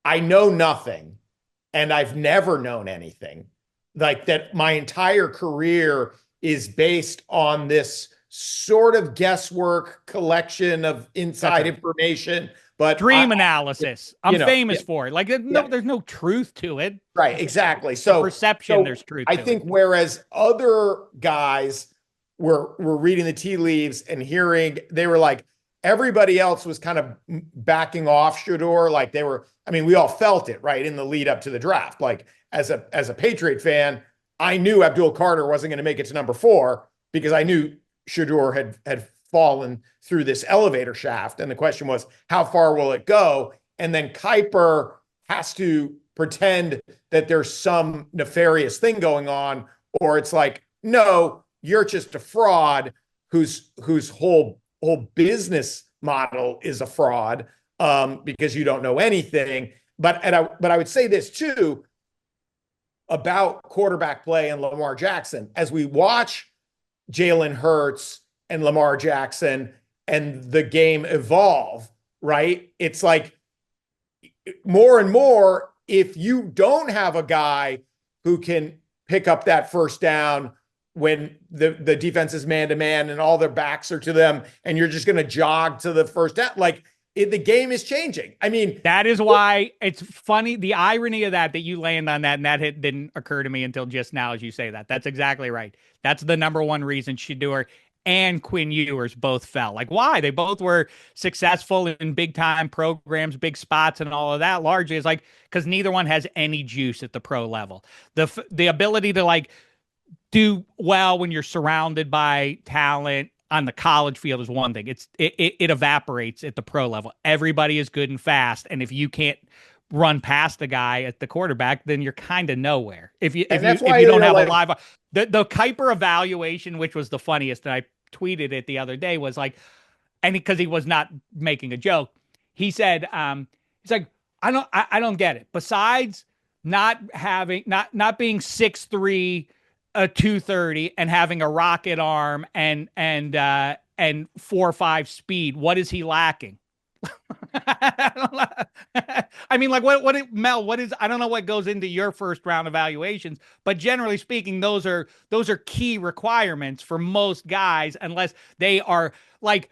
I know nothing and I've never known anything. Like that my entire career is based on this sort of guesswork collection of inside information, but dream analysis. I'm famous for it. Like there's no truth to it. Right. Exactly. So perception, there's truth. I think whereas other guys were reading the tea leaves and hearing, they were like, everybody else was kind of backing off Shedeur. Like we all felt it right in the lead up to the draft. Like as a Patriot fan, I knew Abdul Carter wasn't going to make it to number 4 because I knew Shedeur had fallen through this elevator shaft. And the question was, how far will it go? And then Kuiper has to pretend that there's some nefarious thing going on, or it's like, no, you're just a fraud whose whole business model is a fraud because you don't know anything. But I would say this too about quarterback play and Lamar Jackson. As we watch Jalen Hurts and Lamar Jackson and the game evolve, right? It's like more and more, if you don't have a guy who can pick up that first down when the defense is man-to-man and all their backs are to them and you're just going to jog to the first down, like the game is changing. I mean, that is why it's funny. The irony of that you land on that, and that didn't occur to me until just now as you say that. That's exactly right. That's the number one reason Shedeur and Quinn Ewers both fell. Like, why? They both were successful in big time programs, big spots, and all of that. Largely is like because neither one has any juice at the pro level. The ability to like do well when you're surrounded by talent on the college field is one thing. It evaporates at the pro level. Everybody is good and fast, and if you can't run past a guy at the quarterback, then you're kind of nowhere. If you don't have a live the Kiper evaluation, which was the funniest, and I tweeted it the other day, was like, and because he was not making a joke, he said, he's like, I don't get it. Besides not being 6'3", 230 and having a rocket arm and 4.5 speed, what is he lacking? I mean, like Mel, I don't know what goes into your first round evaluations, but generally speaking, those are key requirements for most guys, unless they are like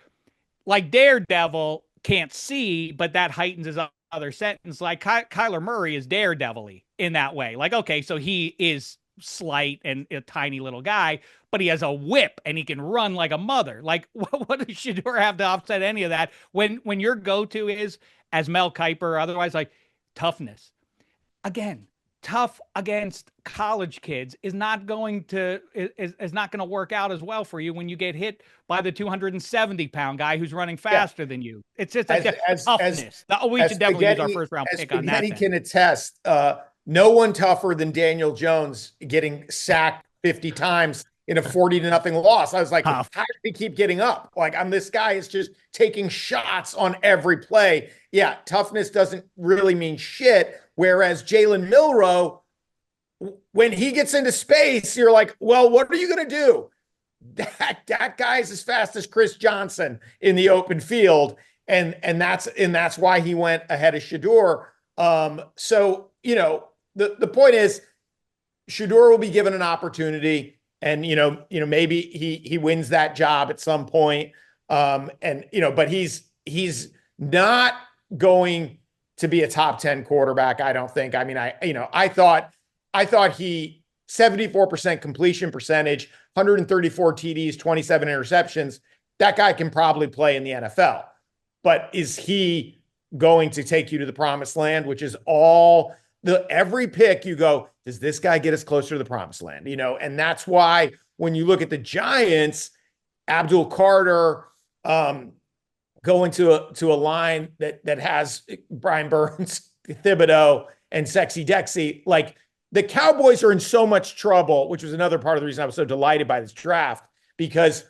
Daredevil can't see, but that heightens his other sentence. Like Kyler Murray is Daredevil-y in that way. Like, okay, so he is slight and a tiny little guy, but he has a whip and he can run like a mother. Like, what does Shedeur have to offset any of that when your go-to is, as Mel Kiper or otherwise, like toughness? Again, tough against college kids is not going to work out as well for you when you get hit by the 270-pound guy who's running faster than you. It's just toughness. We should definitely use our first round pick on that. Spaghetti can attest. No one tougher than Daniel Jones getting sacked 50 times in a 40-0 loss. I was like, how do he keep getting up? Like, this guy is just taking shots on every play. Yeah, toughness doesn't really mean shit. Whereas Jalen Milroe, when he gets into space, you're like, well, what are you going to do? That guy's as fast as Chris Johnson in the open field. And that's why he went ahead of Shedeur. So, the point is, Shedeur will be given an opportunity, and maybe he wins that job at some point. But he's not going to be a top 10 quarterback, I don't think. I mean, I thought he 74% completion percentage, 134 TDs, 27 interceptions. That guy can probably play in the NFL. But is he going to take you to the promised land, which is all every pick you go, does this guy get us closer to the promised land? And that's why when you look at the Giants, Abdul Carter going to a line that has Brian Burns, Thibodeau, and Sexy Dexy, like the Cowboys are in so much trouble, which was another part of the reason I was so delighted by this draft, because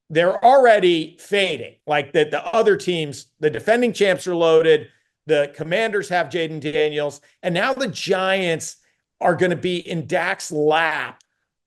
they're already fading. Like the other teams, the defending champs are loaded. The Commanders have Jaden Daniels, and now the Giants are going to be in Dak's lap.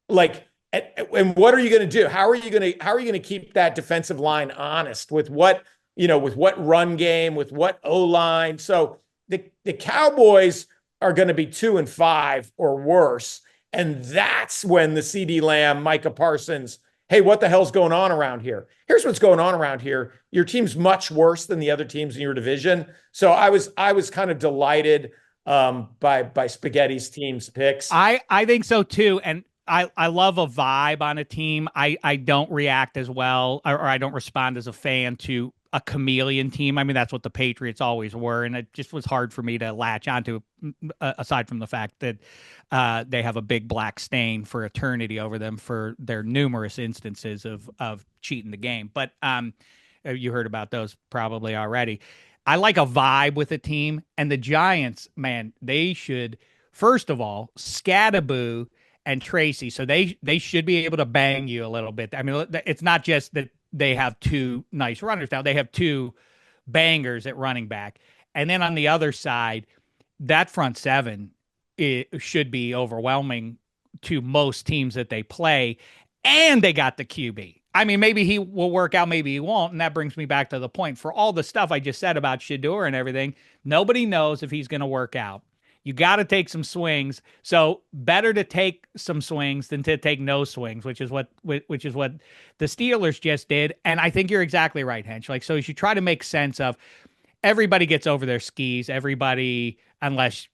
Like, and what are you going to do? How are you going to keep that defensive line honest with what run game, with what O-line? So the Cowboys are going to be 2-5 or worse, and that's when the CeeDee Lamb, Micah Parsons, hey, what the hell's going on around here? Here's what's going on around here. Your team's much worse than the other teams in your division. So I was kind of delighted by Spaghetti's team's picks. I think so too. And I love a vibe on a team. I don't react as well, or I don't respond as a fan to a chameleon team. I mean, that's what the Patriots always were. And it just was hard for me to latch onto, aside from the fact that they have a big black stain for eternity over them for their numerous instances of cheating the game. But you heard about those probably already. I like a vibe with a team, and the Giants, man, they should, first of all, Scattaboo and Tracy. So they should be able to bang you a little bit. I mean, it's not just that they have two nice runners now. They have two bangers at running back. And then on the other side, that front seven, it should be overwhelming to most teams that they play. And they got the QB. I mean, maybe he will work out, maybe he won't. And that brings me back to the point. For all the stuff I just said about Shedeur and everything, nobody knows if he's going to work out. You got to take some swings. So better to take some swings than to take no swings, which is what the Steelers just did. And I think you're exactly right, Hench. Like, so you should try to make sense of, everybody gets over their skis. Everybody, unless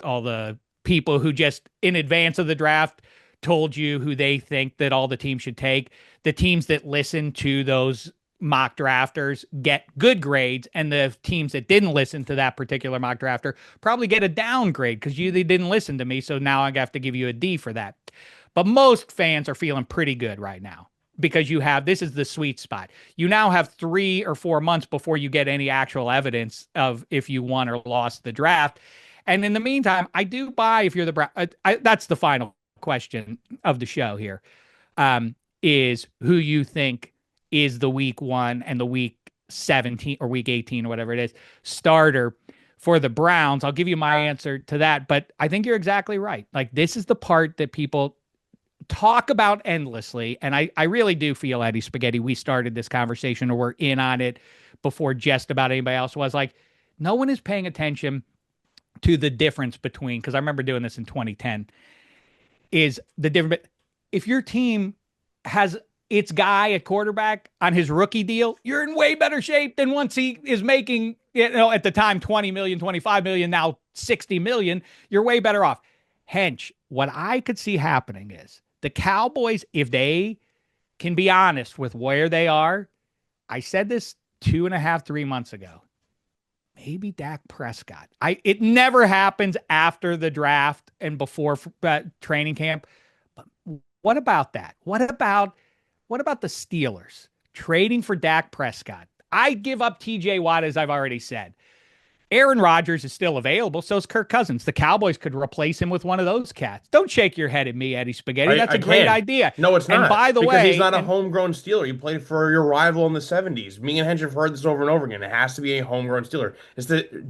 all the people who just in advance of the draft told you who they think that all the teams should take. The teams that listen to those mock drafters get good grades, and the teams that didn't listen to that particular mock drafter probably get a downgrade because they didn't listen to me. So now I have to give you a D for that. But most fans are feeling pretty good right now because this is the sweet spot. You now have 3 or 4 months before you get any actual evidence of if you won or lost the draft. And in the meantime, I do buy if you're the Browns. That's the final question of the show here, is who you think is the week 1 and the week 17 or week 18 or whatever it is starter for the Browns. I'll give you my answer to that, but I think you're exactly right. Like, this is the part that people talk about endlessly. And I really do feel, Eddie Spaghetti, we started this conversation or we're in on it before just about anybody else was. Like, no one is paying attention to the difference between, because I remember doing this in 2010, is the difference. If your team has its guy at quarterback on his rookie deal, you're in way better shape than once he is making, at the time, 20 million, 25 million, now 60 million. You're way better off. Hench, what I could see happening is the Cowboys, if they can be honest with where they are, I said this 2.5, 3 months ago, maybe Dak Prescott. It never happens after the draft and before training camp. But what about that? What about the Steelers trading for Dak Prescott? I give up TJ Watt, as I've already said. Aaron Rodgers is still available. So is Kirk Cousins. The Cowboys could replace him with one of those cats. Don't shake your head at me, Eddie Spaghetti. That's a great idea. No, it's not. And by the way, because he's not a homegrown Steeler. He played for your rival in the 70s. Me and Hench have heard this over and over again. It has to be a homegrown Steeler.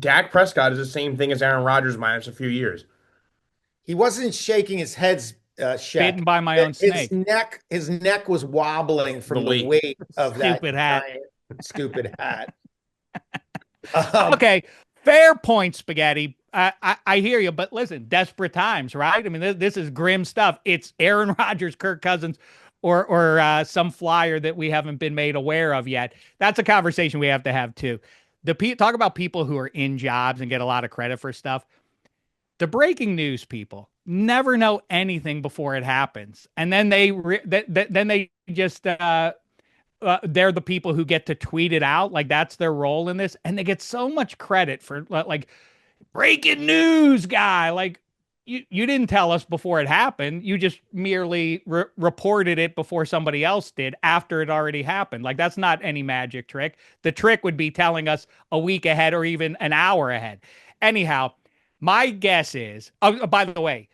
Dak Prescott is the same thing as Aaron Rodgers minus a few years. He wasn't shaking his head, Shek. Bitten by my own snake. His neck was wobbling from the weight of that stupid hat. Okay. Fair point, Spaghetti. I hear you, but listen, desperate times, right? I mean, this is grim stuff. It's Aaron Rodgers, Kirk Cousins, or some flyer that we haven't been made aware of yet. That's a conversation we have to have too. Talk about people who are in jobs and get a lot of credit for stuff. The breaking news people never know anything before it happens, and then they just. They're the people who get to tweet it out. Like, that's their role in this. And they get so much credit for like breaking news guy. Like, you didn't tell us before it happened. You just merely reported it before somebody else did after it already happened. Like, that's not any magic trick. The trick would be telling us a week ahead or even an hour ahead. Anyhow, my guess is, by the way,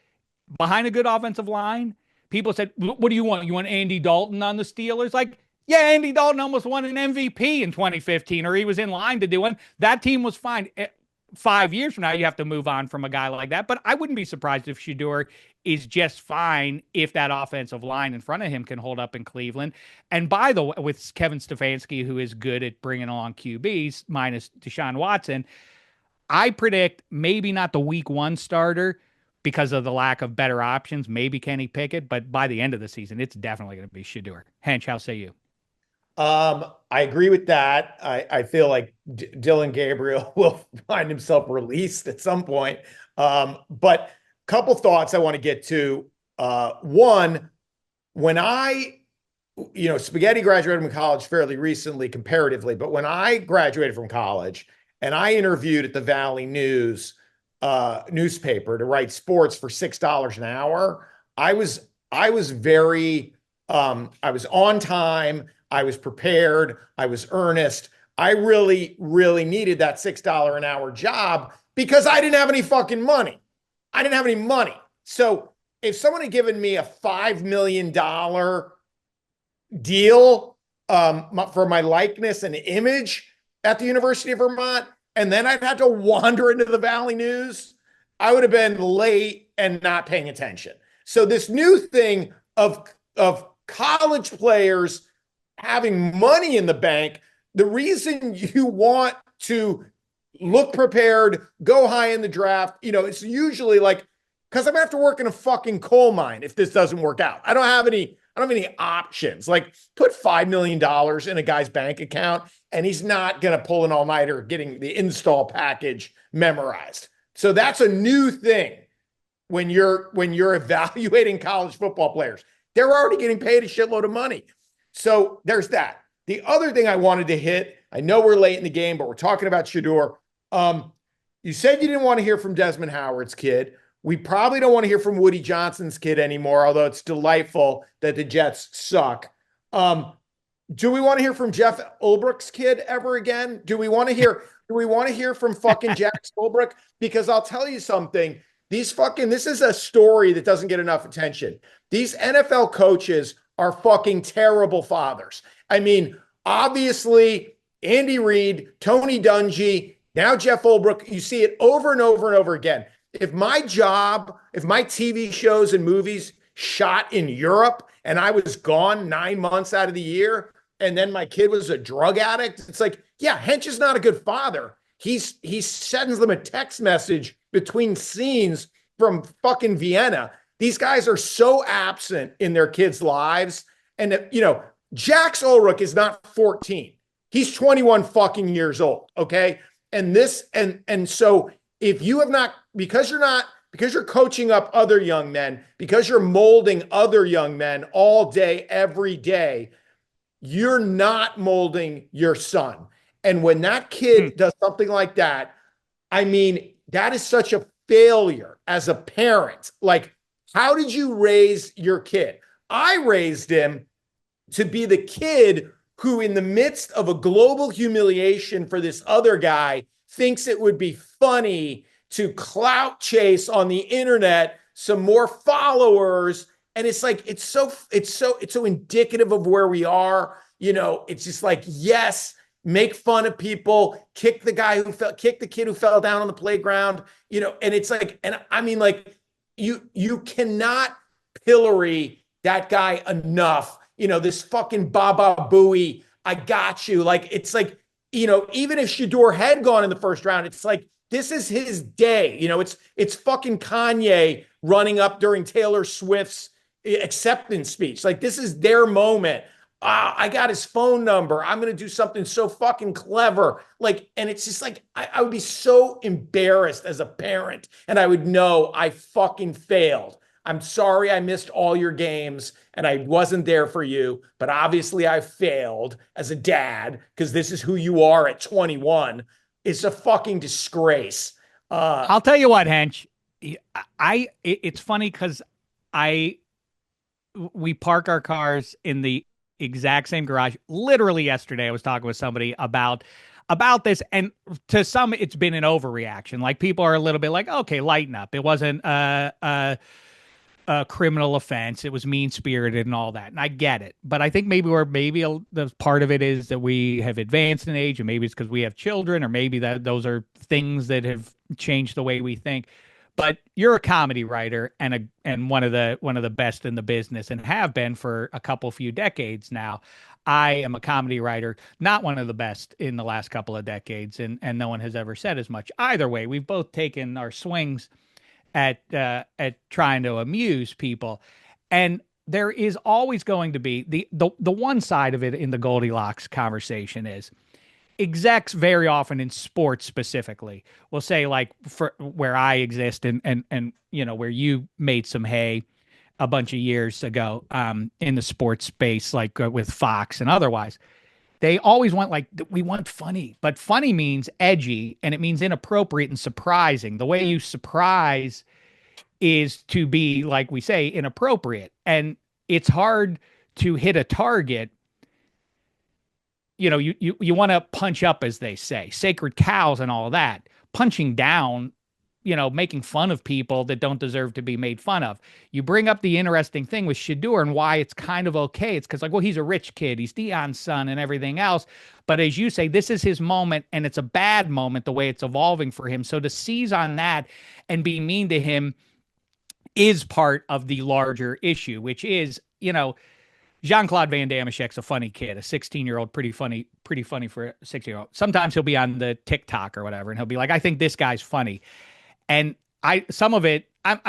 behind a good offensive line, people said, what do you want? You want Andy Dalton on the Steelers? Like, yeah, Andy Dalton almost won an MVP in 2015, or he was in line to do one. That team was fine. 5 years from now, you have to move on from a guy like that. But I wouldn't be surprised if Shedeur is just fine if that offensive line in front of him can hold up in Cleveland. And by the way, with Kevin Stefanski, who is good at bringing along QBs, minus Deshaun Watson, I predict maybe not the week 1 starter because of the lack of better options, maybe Kenny Pickett, but by the end of the season, it's definitely going to be Shedeur. Hench, how say you? I agree with that. I feel like Dylan Gabriel will find himself released at some point. But a couple thoughts I want to get to. One, when Spaghetti graduated from college fairly recently comparatively, but when I graduated from college and I interviewed at the Valley News newspaper to write sports for $6 an hour, I was on time. I was prepared. I was earnest. I really, really needed that $6 an hour job because I didn't have any fucking money. I didn't have any money. So if someone had given me a $5 million deal for my likeness and image at the University of Vermont, and then I'd had to wander into the Valley News, I would have been late and not paying attention. So this new thing of college players having money in the bank, the reason you want to look prepared, go high in the draft, it's usually like, because I'm going to have to work in a fucking coal mine if this doesn't work out. I don't have any I don't have any options. Like, put $5 million in a guy's bank account, and he's not going to pull an all-nighter getting the install package memorized. So that's a new thing when you're evaluating college football players. They're already getting paid a shitload of money. So there's that. The other thing I wanted to hit, I know we're late in the game, but we're talking about Shedeur. You said you didn't want to hear from Desmond Howard's kid. We probably don't want to hear from Woody Johnson's kid anymore, although it's delightful that the Jets suck. Do we want to hear from Jeff Ulbrich's kid ever again? Do we want to hear from fucking Jack Ulbrich? Because I'll tell you something. This is a story that doesn't get enough attention. These NFL coaches are fucking terrible fathers. I mean, obviously, Andy Reid, Tony Dungy, now Jeff Ulbrich, you see it over and over and over again. If my TV shows and movies shot in Europe and I was gone 9 months out of the year, and then my kid was a drug addict, it's like, yeah, Hench is not a good father. He sends them a text message between scenes from fucking Vienna. These guys are so absent in their kids' lives. And, Jax Ulrich is not 14. He's 21 fucking years old. Okay. And so if you have not, because you're coaching up other young men, because you're molding other young men all day, every day, you're not molding your son. And when that kid does something like that, I mean, that is such a failure as a parent. Like, how did you raise your kid? I raised him to be the kid who, in the midst of a global humiliation for this other guy, thinks it would be funny to clout chase on the internet some more followers. And it's like, it's so indicative of where we are. It's just like, yes, make fun of people, kick the kid who fell down on the playground, and it's like, and I mean, like, you cannot pillory that guy enough. This fucking Baba Booey, I got you. Like, it's like, even if Shedeur had gone in the first round, it's like, this is his day. It's fucking Kanye running up during Taylor Swift's acceptance speech. Like, this is their moment. I got his phone number. I'm going to do something so fucking clever. Like, and it's just like, I would be so embarrassed as a parent, and I would know I fucking failed. I'm sorry I missed all your games and I wasn't there for you, but obviously I failed as a dad because this is who you are at 21. It's a fucking disgrace. I'll tell you what, Hench. It's funny because we park our cars in the exact same garage. Literally yesterday, I was talking with somebody about this, and to some, it's been an overreaction. Like, people are a little bit like, okay, lighten up. It wasn't a criminal offense. It was mean-spirited and all that. And I get it. But I think maybe the part of it is that we have advanced in age, and maybe it's because we have children, or maybe that those are things that have changed the way we think. But you're a comedy writer and one of the best in the business, and have been for a few decades now. I am a comedy writer, not one of the best in the last couple of decades, and no one has ever said as much. Either way, we've both taken our swings at trying to amuse people, and there is always going to be the one side of it in the Goldilocks conversation is execs very often in sports specifically will say, like, for where I exist and where you made some hay a bunch of years ago in the sports space, like with Fox and otherwise, they always want, like, we want funny, but funny means edgy, and it means inappropriate and surprising. The way you surprise is to be, like we say, inappropriate. And it's hard to hit a target. You want to punch up, as they say, sacred cows and all that. Punching down, making fun of people that don't deserve to be made fun of. You bring up the interesting thing with Shedeur and why it's kind of okay. It's because, like, well, he's a rich kid. He's Dion's son and everything else. But as you say, this is his moment, and it's a bad moment the way it's evolving for him. So to seize on that and be mean to him is part of the larger issue, which is, Jean-Claude Van Dameshek's a funny kid, a 16-year-old, pretty funny for a 16-year-old. Sometimes he'll be on the TikTok or whatever, and he'll be like, I think this guy's funny. And some of it, I'm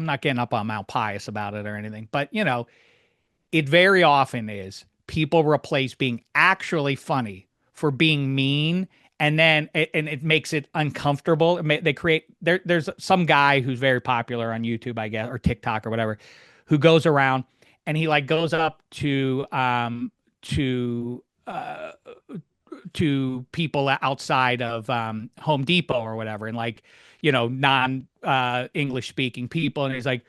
not getting up on Mount Pius about it or anything, but it very often is people replace being actually funny for being mean, and then it makes it uncomfortable. They create there's some guy who's very popular on YouTube, I guess, or TikTok or whatever, who goes around and he like goes up to to people outside of Home Depot or whatever, and like, non English speaking people, and he's like,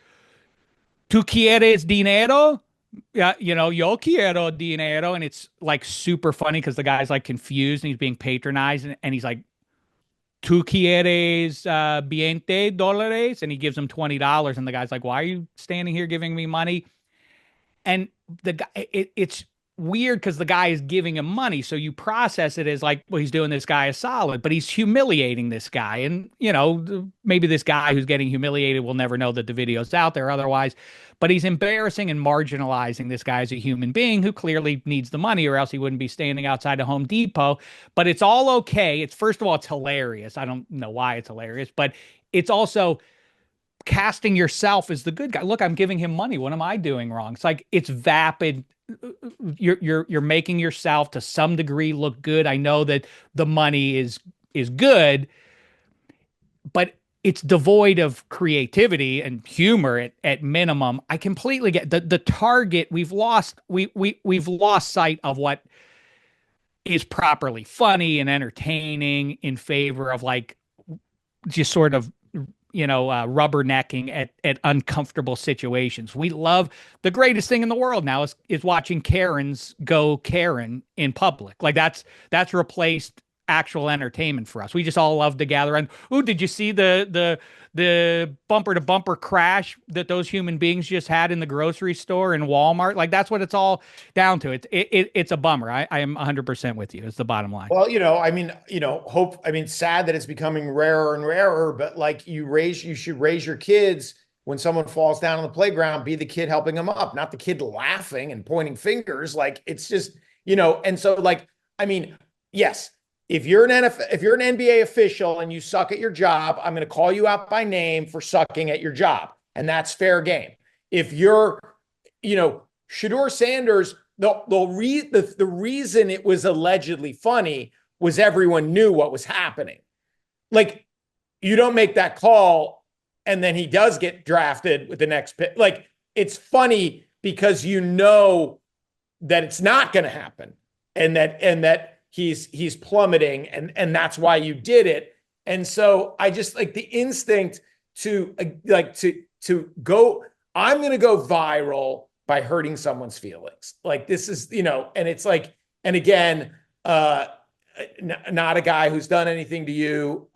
"Tu quieres dinero?" Yeah, yo quiero dinero, and it's like super funny because the guy's like confused and he's being patronized, and he's like, "Tu quieres 20 dólares?" And he gives him $20, and the guy's like, "Why are you standing here giving me money?" And the guy, it's weird because the guy is giving him money, so you process it as like, well, he's doing this guy a solid, but he's humiliating this guy. And maybe this guy who's getting humiliated will never know that the video's out there otherwise, but he's embarrassing and marginalizing this guy as a human being who clearly needs the money, or else he wouldn't be standing outside of Home Depot. But it's all okay. It's, first of all, it's hilarious. I don't know why it's hilarious, but it's also casting yourself as the good guy. Look, I'm giving him money. What am I doing wrong? It's like, it's vapid. You're making yourself to some degree look good. I know that the money is good, but it's devoid of creativity and humor at minimum. I completely get the target. We've lost sight of what is properly funny and entertaining in favor of like just sort of rubbernecking at uncomfortable situations. We love, the greatest thing in the world now is watching Karens go Karen in public. Like that's replaced actual entertainment for us. We just all love to gather. And did you see the bumper to bumper crash that those human beings just had in the grocery store and Walmart? Like, that's what it's all down to. It's a bummer. I am 100% with you. It's the bottom line. Well, sad that it's becoming rarer and rarer, but like you should raise your kids when someone falls down on the playground, be the kid helping them up, not the kid laughing and pointing fingers. Like, it's just, and so like, yes, if you're an NBA official and you suck at your job, I'm going to call you out by name for sucking at your job. And that's fair game. If you're, Shedeur Sanders, the reason it was allegedly funny was everyone knew what was happening. Like, you don't make that call and then he does get drafted with the next pick. Like, it's funny because you know that it's not going to happen, and that he's plummeting, and that's why you did it. And so I just like the instinct to go, I'm going to go viral by hurting someone's feelings. Like, this is, and it's like, and again, not a guy who's done anything to you.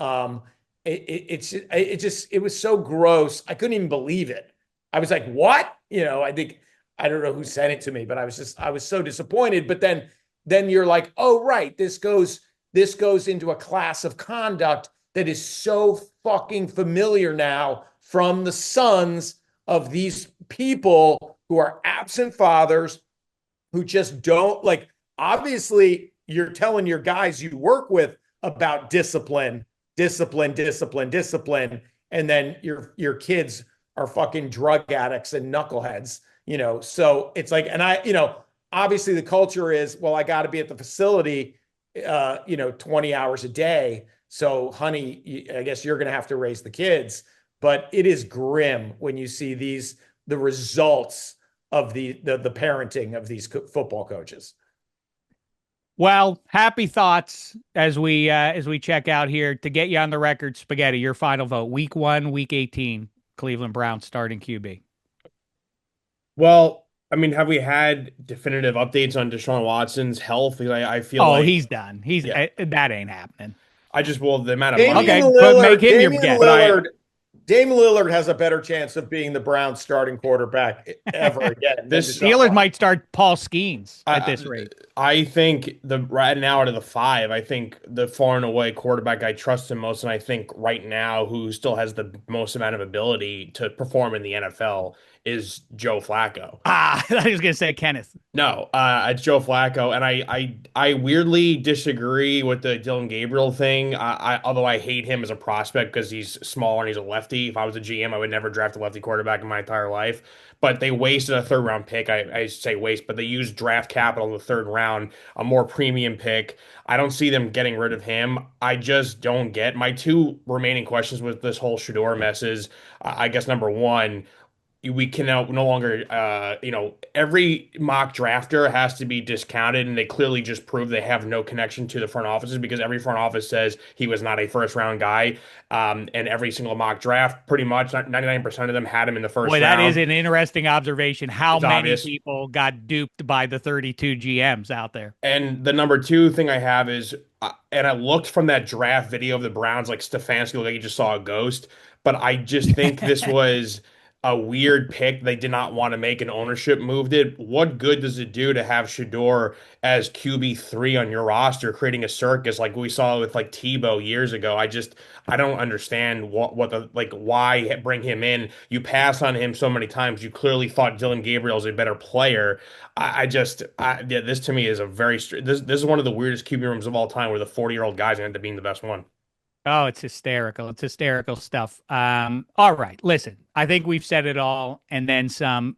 It was so gross. I couldn't even believe it. I was like, what? I don't know who sent it to me, but I was so disappointed. But then you're like, oh, right. This goes into a class of conduct that is so fucking familiar now from the sons of these people who are absent fathers, who just don't, like, obviously you're telling your guys you work with about discipline, and then your kids are fucking drug addicts and knuckleheads, so it's like, and obviously the culture is, well, I got to be at the facility, 20 hours a day. So honey, I guess you're going to have to raise the kids. But it is grim when you see the results of the parenting of these football coaches. Well, happy thoughts as we check out here. To get you on the record, Spaghetti, your final vote, week 1, week 18, Cleveland Browns starting QB. Well, have we had definitive updates on Deshaun Watson's health? I feel like he's done. That ain't happening. The amount of Damian money. Lillard, but make him your guess. Damian Lillard has a better chance of being the Browns starting quarterback ever again. The Steelers might start Paul Skeens at this rate. I think right now out of the 5, I think the far and away quarterback I trust him most, and I think right now who still has the most amount of ability to perform in the NFL is Joe Flacco. I was going to say Kenneth. No, it's Joe Flacco, and I weirdly disagree with the Dylan Gabriel thing. Although I hate him as a prospect because he's small and he's a lefty. If I was a GM, I would never draft a lefty quarterback in my entire life. But they wasted a third round pick. I say waste, but they used draft capital in the third round, a more premium pick. I don't see them getting rid of him. I just don't get my two remaining questions with this whole Shedeur mess is, I guess number one, we can no longer, every mock drafter has to be discounted, and they clearly just prove they have no connection to the front offices because every front office says he was not a first round guy. And every single mock draft, pretty much 99% of them had him in the first Boy, round. that is an interesting observation. How It's many obvious. people got duped by the 32 GMs out there? And the number two thing I have is, and I looked from that draft video of the Browns, like Stefanski looked like he just saw a ghost. But I just think this was a weird pick. They did not want to make an ownership move. What good does it do to have Shedeur as QB3 on your roster, creating a circus like we saw with like Tebow years ago? I don't understand what the like why bring him in. You pass on him so many times. You clearly thought Dylan Gabriel is a better player. Yeah, this to me is this is one of the weirdest QB rooms of all time where the 40-year-old guys end up being the best one. Oh, it's hysterical. It's hysterical stuff. All right. Listen, I think we've said it all and then some.